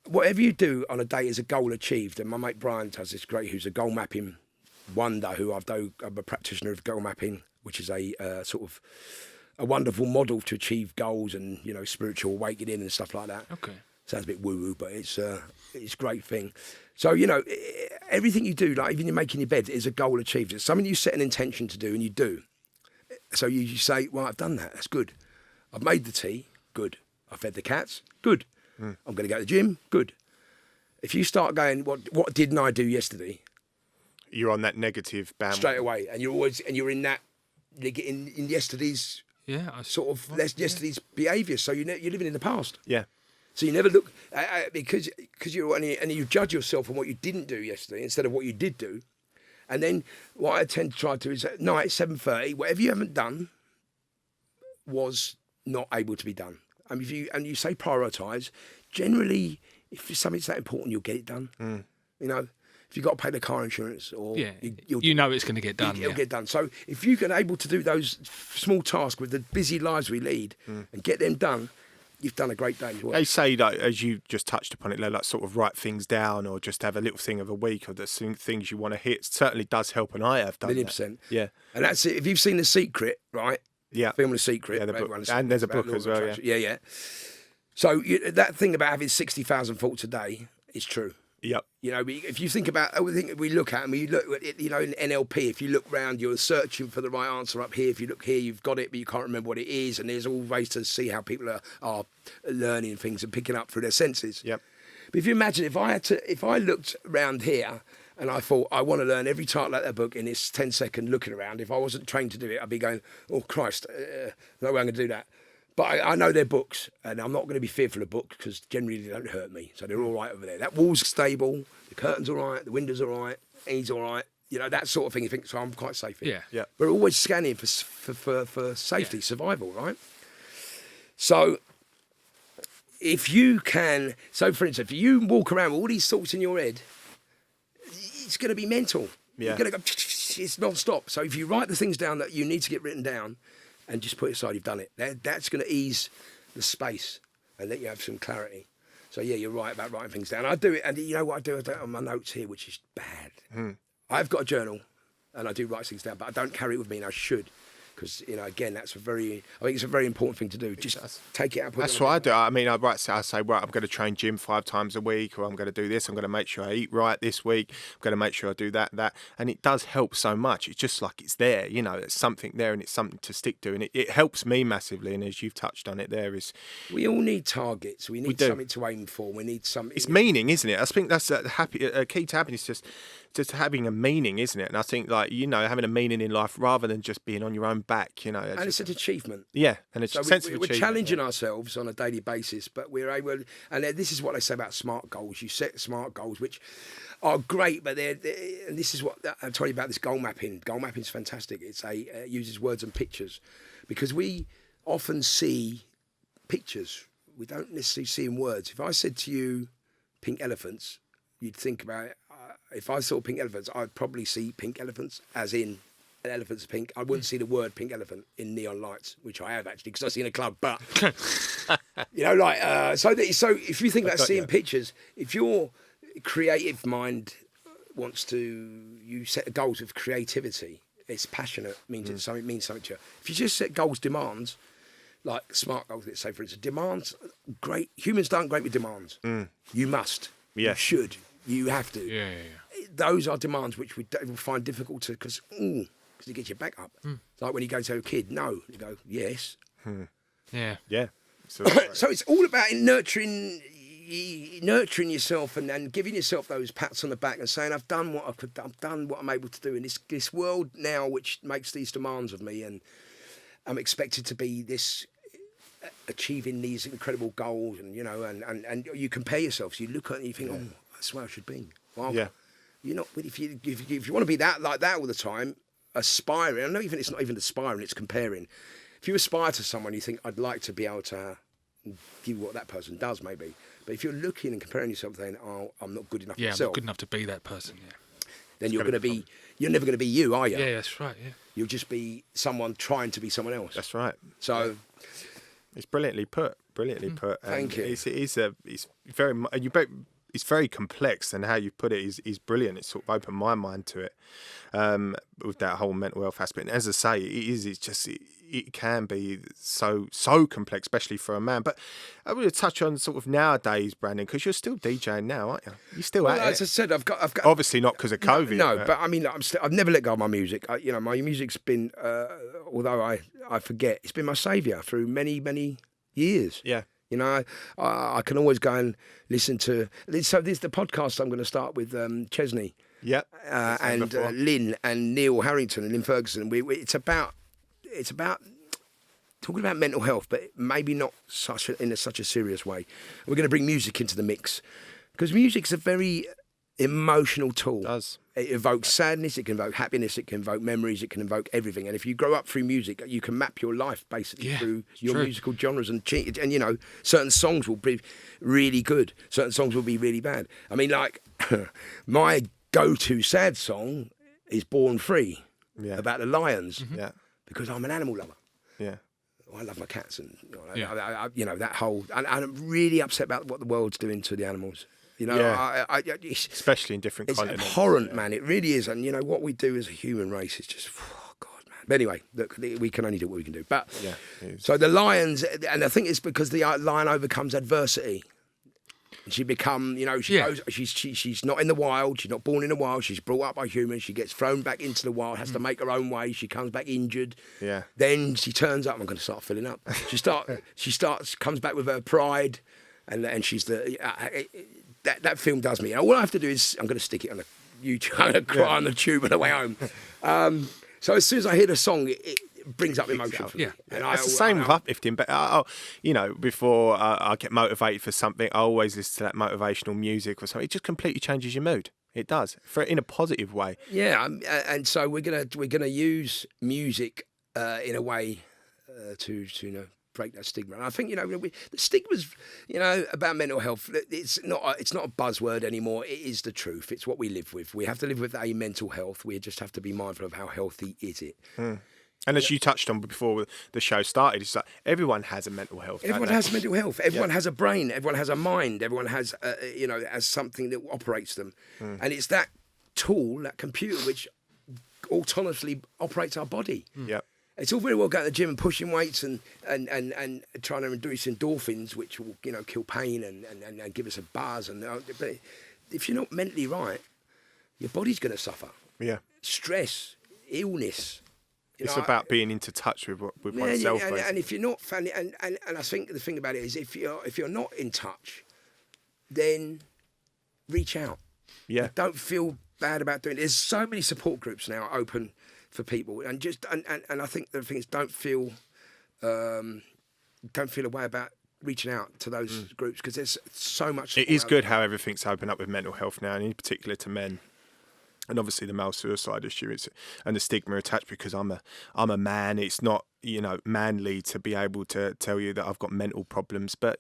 whatever you do on a day is a goal achieved. And my mate Brian does this great, who's a goal mapping wonder. I'm a practitioner of goal mapping, which is a sort of a wonderful model to achieve goals and, you know, spiritual awakening and stuff like that. Okay. Sounds a bit woo-woo, but it's a great thing. So, you know, everything you do, like even you're making your bed, is a goal achieved. It's something you set an intention to do, and you do. So you say, well, I've done that. That's good. I've made the tea. Good. I fed the cats. Good. I'm going to go to the gym. Good. If you start going, what didn't I do yesterday? You're on that negative bandwagon. Straight away. And you're in that, in yesterday's yesterday's behaviour. So you're living in the past. Yeah. So you never look because you judge yourself on what you didn't do yesterday instead of what you did do, and then what I tend to try to do is at night 7:30, whatever you haven't done was not able to be done. And you say prioritise, generally if something's that important, you'll get it done. You know, if you've got to pay the car insurance, or you know it's going to get done. It'll get done. So if you can able to do those small tasks with the busy lives we lead and get them done, you've done a great day's work. They say, like, as you just touched upon it, like sort of write things down or just have a little thing of a week of the things you want to hit. It certainly does help, and I have done 1,000,000%. Yeah. And that's it. If you've seen The Secret, right? Yeah. Film The Secret. Yeah, the book. And there's a book as well, yeah. Yeah. So that thing about having 60,000 thoughts a day is true. Yep. You know, if you think about everything that we look at, and we look at it, you know, in NLP, if you look round, you're searching for the right answer up here. If you look here, you've got it, but you can't remember what it is. And there's all ways to see how people are learning things and picking up through their senses. Yep. But if you imagine, if I looked around here and I thought, I want to learn every title of that book in this 10-second looking around, if I wasn't trained to do it, I'd be going, oh, Christ, no way I'm going to do that. But I know they're books, and I'm not going to be fearful of books because generally they don't hurt me. So they're all right over there. That wall's stable, the curtain's all right, the window's all right, he's all right. You know, that sort of thing. You think, so I'm quite safe here. Yeah. We're always scanning for safety, survival, right? So if you can, for instance, if you walk around with all these thoughts in your head, it's going to be mental. Yeah. You're going to go, it's non-stop. So if you write the things down that you need to get written down, and just put it aside, you've done it. That's going to ease the space. and let you have some clarity. So yeah, you're right about writing things down. I do it, and you know what I do? I do it on my notes here, which is bad. I've got a journal, and I do write things down, but I don't carry it with me, and I should. Because, again, I think it's a very important thing to do. Just take it out. That's what I do. I mean, I say, right, I'm going to train gym 5 times a week, or I'm going to do this. I'm going to make sure I eat right this week. I'm going to make sure I do that. And it does help so much. It's just like it's there, it's something there and it's something to stick to. And it helps me massively. And as you've touched on it there is... We all need targets. We need something to aim for. We need something... It's meaning, isn't it? I think that's a key to happiness, just having a meaning, isn't it? And I think, having a meaning in life rather than just being on your own back, And it's an achievement. Yeah, and it's a sense of achievement. We're challenging ourselves on a daily basis, but we're able... And this is what they say about SMART goals. You set SMART goals, which are great, but and this is what I'm telling you about this goal mapping. Goal mapping is fantastic. It uses words and pictures, because we often see pictures. We don't necessarily see in words. If I said to you, pink elephants, you'd think about it. If I saw pink elephants, I'd probably see pink elephants, as in an elephant's pink. I wouldn't see the word pink elephant in neon lights, which I have actually, because I see in a club. But so if you think about seeing pictures, if your creative mind wants to, you set goals with creativity. It's passionate, means it means something to you. If you just set goals, demands, like SMART goals, let's say for instance, demands, great. Humans aren't great with demands. You must. Yeah. You should. You have to. Yeah. Those are demands which we find difficult to, because it gets your back up. It's like when you go to a kid, no, you go, yes. Yeah. Yeah. So it's all about nurturing yourself and giving yourself those pats on the back and saying, I've done what I've done what I'm able to do in this world now, which makes these demands of me, and I'm expected to be this, achieving these incredible goals, and and you compare yourself. So you look at it and you think, oh, that's where I should be. Well, yeah. You're not. If you want to be like that all the time, aspiring. I know it's not even aspiring; it's comparing. If you aspire to someone, you think, I'd like to be able to give what that person does, maybe. But if you're looking and comparing yourself, then I'm not good enough Yeah, myself. I'm not good enough to be that person. Yeah. Then you're never going to be you, are you? Yeah, that's right. Yeah. You'll just be someone trying to be someone else. That's right. So it's brilliantly put. Thank you. It's very complex, and how you put it is brilliant. It's sort of opened my mind to it, with that whole mental health aspect. And as I say, it can be so complex, especially for a man. But I want to touch on sort of nowadays, Brandon, because you're still DJing now, aren't you? You're still at it. As I said, I've got obviously not because of COVID. No, but I mean, I've never let go of my music. My music's been, although I forget, it's been my saviour through many years. Yeah. I can always go and listen to. So there's the podcast I'm going to start with Chesney. Yeah. And Lynn and Neil Harrington and Lynn Ferguson. It's about talking about mental health, but maybe not in such a serious way. We're going to bring music into the mix, because music's a very emotional tool. It does. It evokes sadness, it can evoke happiness, it can evoke memories, it can evoke everything. And if you grow up through music, you can map your life basically through your musical genres. And certain songs will be really good, certain songs will be really bad. I mean, like, my go-to sad song is Born Free, about the lions, because I'm an animal lover. Yeah. I love my cats, and that whole. And I'm really upset about what the world's doing to the animals. Especially in different continents. It's abhorrent, man. It really is. And what we do as a human race is just, God, man. But anyway, look, we can only do what we can do. But so the lions, and I think it's because the lion overcomes adversity. She become, goes. She's not in the wild. She's not born in the wild. She's brought up by humans. She gets thrown back into the wild. Has to make her own way. She comes back injured. Yeah. Then she turns up. I'm going to start filling up. Comes back with her pride, and she's the. That film does me. And all I have to do is I'm going to stick it on the YouTube. I'm going to cry on the tube on the way home. So as soon as I hear the song, it brings up emotion for me. And it's the same with uplifting. But before I get motivated for something, I always listen to that motivational music or something. It just completely changes your mood. It does, in a positive way. Yeah, and so we're gonna use music in a way to break that stigma. And I think the stigma's about mental health. It's not a buzzword anymore. It is the truth. It's what we live with. We have to live with a mental health. We just have to be mindful of how healthy is it. And as you touched on before the show started, it's like everyone has a mental health. Everyone has mental health. Everyone has a brain. Everyone has a mind. Everyone has, has something that operates them. And it's that tool, that computer, which autonomously operates our body. Yeah. It's all very well going to the gym and pushing weights and trying to induce endorphins, which will, kill pain and give us a buzz. But if you're not mentally right, your body's going to suffer. Yeah. Stress, illness. It's about being into touch with oneself. And if you're not, and I think the thing about it is, if you're not in touch, then reach out. Yeah. Don't feel bad about doing it. There's so many support groups now open for people, and I think the thing is, don't feel a way about reaching out to those groups, because there's so much. It is good how everything's opened up with mental health now, and in particular to men. And obviously the male suicide issue and the stigma attached, because I'm a man. It's not, manly to be able to tell you that I've got mental problems, but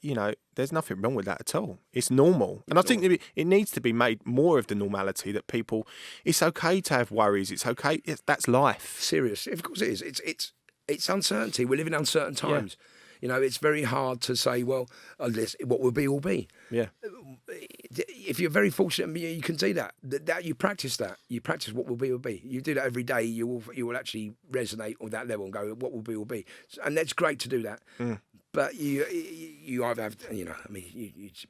there's nothing wrong with that at all. It's normal. And I think that it needs to be made more of the normality that people, it's okay to have worries. It's okay. That's life. Serious. Of course it is. It's uncertainty. We live in uncertain times. Yeah. It's very hard to say, well, what will be will be. Yeah. If you're very fortunate, you can see that you practice that. You practice what will be will be. You do that every day. You will actually resonate on that level and go, what will be will be. And that's great to do that. But you either have, it's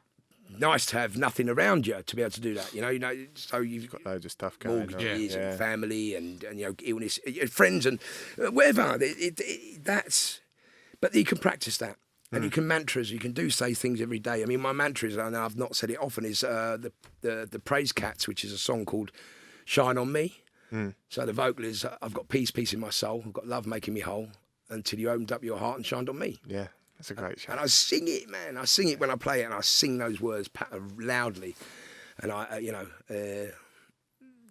nice to have nothing around you to be able to do that. So you've got loads of stuff going on. Mortgages and family and illness, friends and whatever. That's. But you can practice that. And you can mantras, you can say things every day. I mean, my mantra is, and I've not said it often, is the Praise Cats, which is a song called Shine On Me. So the vocal is, I've got peace in my soul. I've got love making me whole until you opened up your heart and shined on me. Yeah, that's a great show. And I sing it, man. I sing it when I play it, and I sing those words loudly. And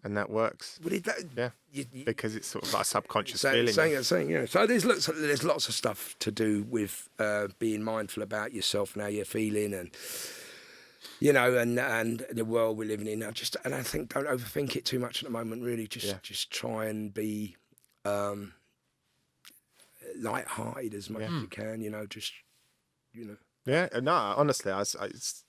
and that works. Because it's sort of like a subconscious feeling. So there's lots of stuff to do with being mindful about yourself and how you're feeling, and and the world we're living in. And I think don't overthink it too much at the moment. Really, just try and be light-hearted as much as you can. Yeah, no, honestly, it's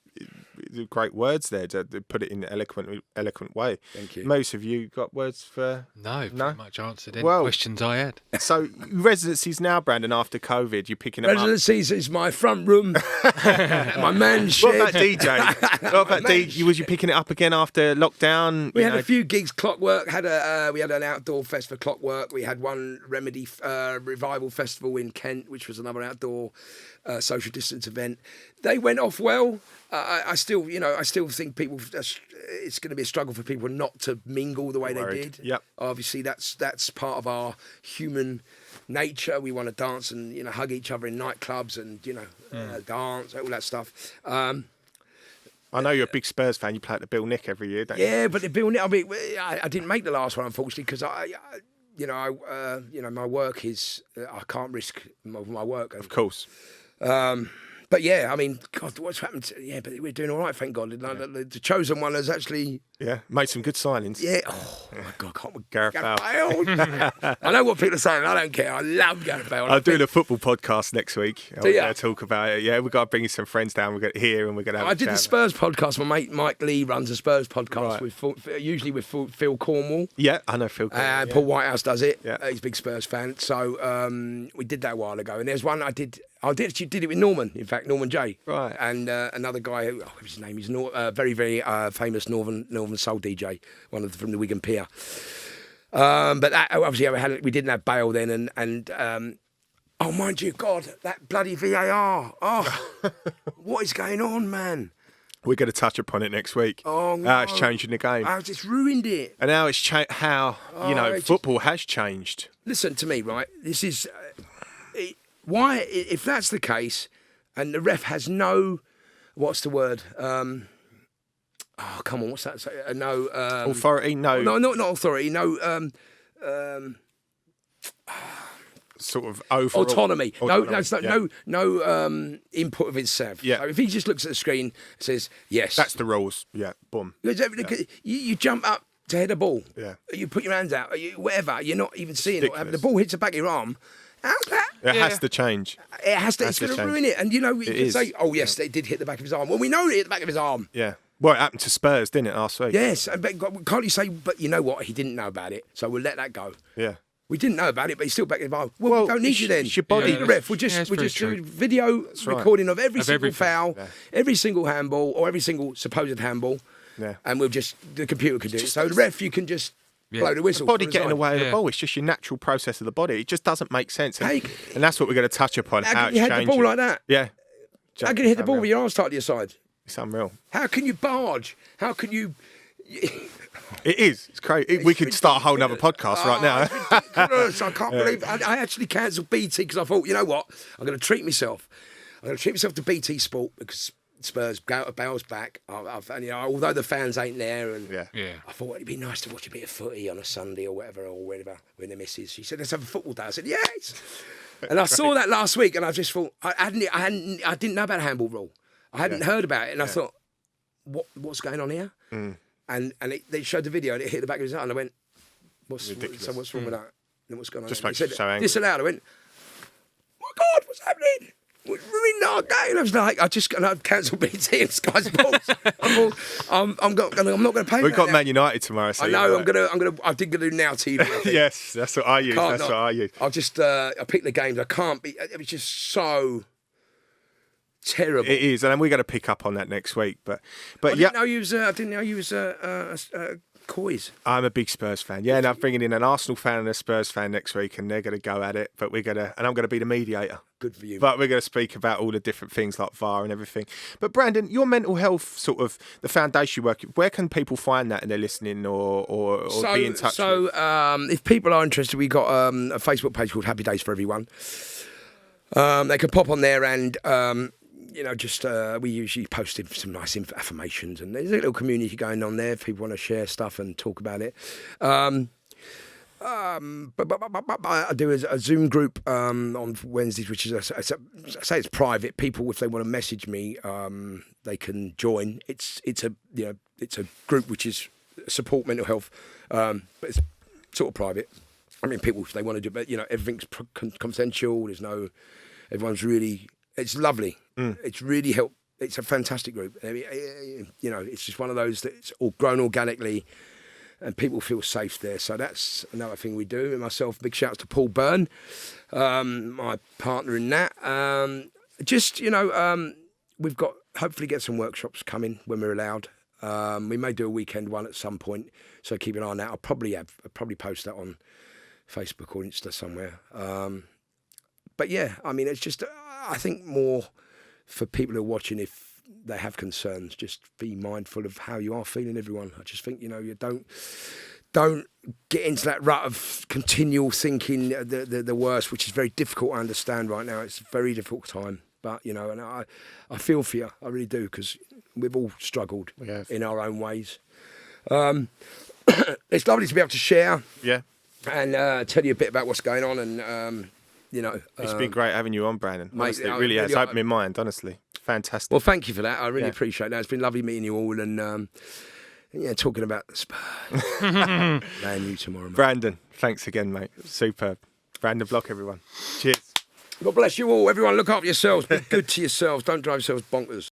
great words there to put it in an eloquent way. Thank you. Most of you got words for... No, pretty much answered any questions I had. So residencies now, Brandon, after COVID, you're picking them up. Residencies is my front room, my man's shed. What about DJ? Was you picking it up again after lockdown? We had a few gigs. Clockwork we had an outdoor fest for Clockwork. We had one Remedy Revival Festival in Kent, which was another outdoor social distance event. They went off well. I still think people. It's going to be a struggle for people not to mingle the way they did. Yep. Obviously, that's part of our human nature. We want to dance and hug each other in nightclubs and dance, all that stuff. I know you're a big Spurs fan. You play at the Bill Nick every year, don't you? Yeah, but the Bill Nick. I mean, I didn't make the last one, unfortunately, because my work is. I can't risk my work. Of course. But yeah, I mean, God, what's happened? But we're doing all right, thank God. The chosen one has actually made some good signings. Yeah. Oh my God, I can't. Gareth Bale. I know what people are saying. I don't care. I love Gareth Bale. I'm doing a football podcast next week. We're going to talk about it. Yeah, we've got to bring some friends down. We're going to hear and we're going to have I did the Spurs podcast. My mate Mike Lee runs a Spurs podcast usually with Phil Cornwall. Yeah, I know Phil Cornwall. And Paul Whitehouse does it. Yeah. He's a big Spurs fan. So we did that a while ago. And there's one I did it with Norman, in fact, Norman J. Right. And another guy, what was his name? He's a very, very famous Northern Soul DJ, from the Wigan Pier. But that, obviously we didn't have Bale then, and oh, mind you, God, that bloody VAR. Oh, what is going on, man? We're going to touch upon it next week. Oh, no. How it's changing the game. How it's just ruined it. And how it's football has changed. Listen to me, right? This is... why, if that's the case, and the ref has no... What's the word? Oh, come on, what's that? No... authority? No. No, not authority. No... sort of overall... Autonomy. No input of himself. Yeah. So if he just looks at the screen and says, yes. That's the rules. Yeah, boom. You jump up to head a ball. Yeah. You put your hands out, whatever. You're not even seeing it. The ball hits the back of your arm. How's that? It has to change. It has to. It's going to ruin it. And you can say, "Oh yes, they did hit the back of his arm." Well, we know it hit the back of his arm. Yeah. Well, it happened to Spurs, didn't it, last week? Yes. But can't you say? But you know what? He didn't know about it, so we'll let that go. Yeah. We didn't know about it, but he's still back in the arm. Well, we don't need you then. It's your body. The ref. We just do video recording of every single foul, every single handball, or every single supposed handball. Yeah. And the computer can do it. So the ref, you can just blow the whistle. The body getting away with the ball. It's just your natural process of the body. It just doesn't make sense. And that's what we're going to touch upon. How can you hit the ball like that? Yeah. How can you hit the ball with your arms tied to your side? It's unreal. How can you barge? How can you... It is. It's crazy. We could start a whole other podcast right now. It's ridiculous. I can't believe it. I actually cancelled BT because I thought, you know what? I'm going to treat myself. I'm going to treat myself to BT Sport because Spurs bounce back. Although the fans ain't there, and I thought it'd be nice to watch a bit of footy on a Sunday or whatever, or wherever. When the missus, she said, "Let's have a football day." I said, "Yes." And I saw that last week, and I just thought I didn't know about a handball rule. I hadn't heard about it, and I thought, what's going on here? And they showed the video, and it hit the back of his arm, and I went, what's wrong with that? And what's going on? Just makes you so angry. Disallowed. I went, my God, what's happening? We're ruining our game. I was like, I've cancelled BT and Sky Sports. I'm not going to pay. We've got Man United tomorrow. So I know. I think I'm going to do Now TV. Yes, that's what I use. What I use. I'll just I pick the games. I can't be. It was just so terrible. It is, and we're going to pick up on that next week. But I didn't know you was Coys. I'm a big Spurs fan. Yeah, and I'm bringing in an Arsenal fan and a Spurs fan next week, and they're going to go at it. But and I'm going to be the mediator. Good for you. But we're going to speak about all the different things like VAR and everything. But Brandon, your mental health sort of the foundation you work. Where can people find that and they're listening or be in touch? So if people are interested, we've got a Facebook page called Happy Days for Everyone. They can pop on there and. We usually post some nice affirmations, and there's a little community going on there if people want to share stuff and talk about it. But I do a Zoom group on Wednesdays, which is I say it's private. People, if they want to message me, they can join. It's a group which is support mental health, but it's sort of private. I mean, people if they want to do, but everything's confidential. Everyone's really. It's lovely. It's really helped. It's a fantastic group. It's just one of those that's all grown organically, and people feel safe there. So that's another thing we do. And myself, big shouts to Paul Byrne, my partner in that. We've got hopefully get some workshops coming when we're allowed. We may do a weekend one at some point. So keep an eye on that. I'll probably post that on Facebook or Insta somewhere. But yeah, I mean, it's just. I think more for people who are watching, if they have concerns, just be mindful of how you are feeling, everyone. I just think, you don't get into that rut of continual thinking the worst, which is very difficult to understand right now. It's a very difficult time. But, and I feel for you. I really do, because we've all struggled in our own ways. It's lovely to be able to share and tell you a bit about what's going on and... it's been great having you on, Brandon. Honestly, it really has opened my mind, honestly. Fantastic. Well, thank you for that. I really appreciate that. It's been lovely meeting you all and, talking about the Spurs. Man, you tomorrow, mate. Brandon, thanks again, mate. Superb. Brandon Block, everyone. Cheers. God bless you all. Everyone, look after yourselves. Be good to yourselves. Don't drive yourselves bonkers.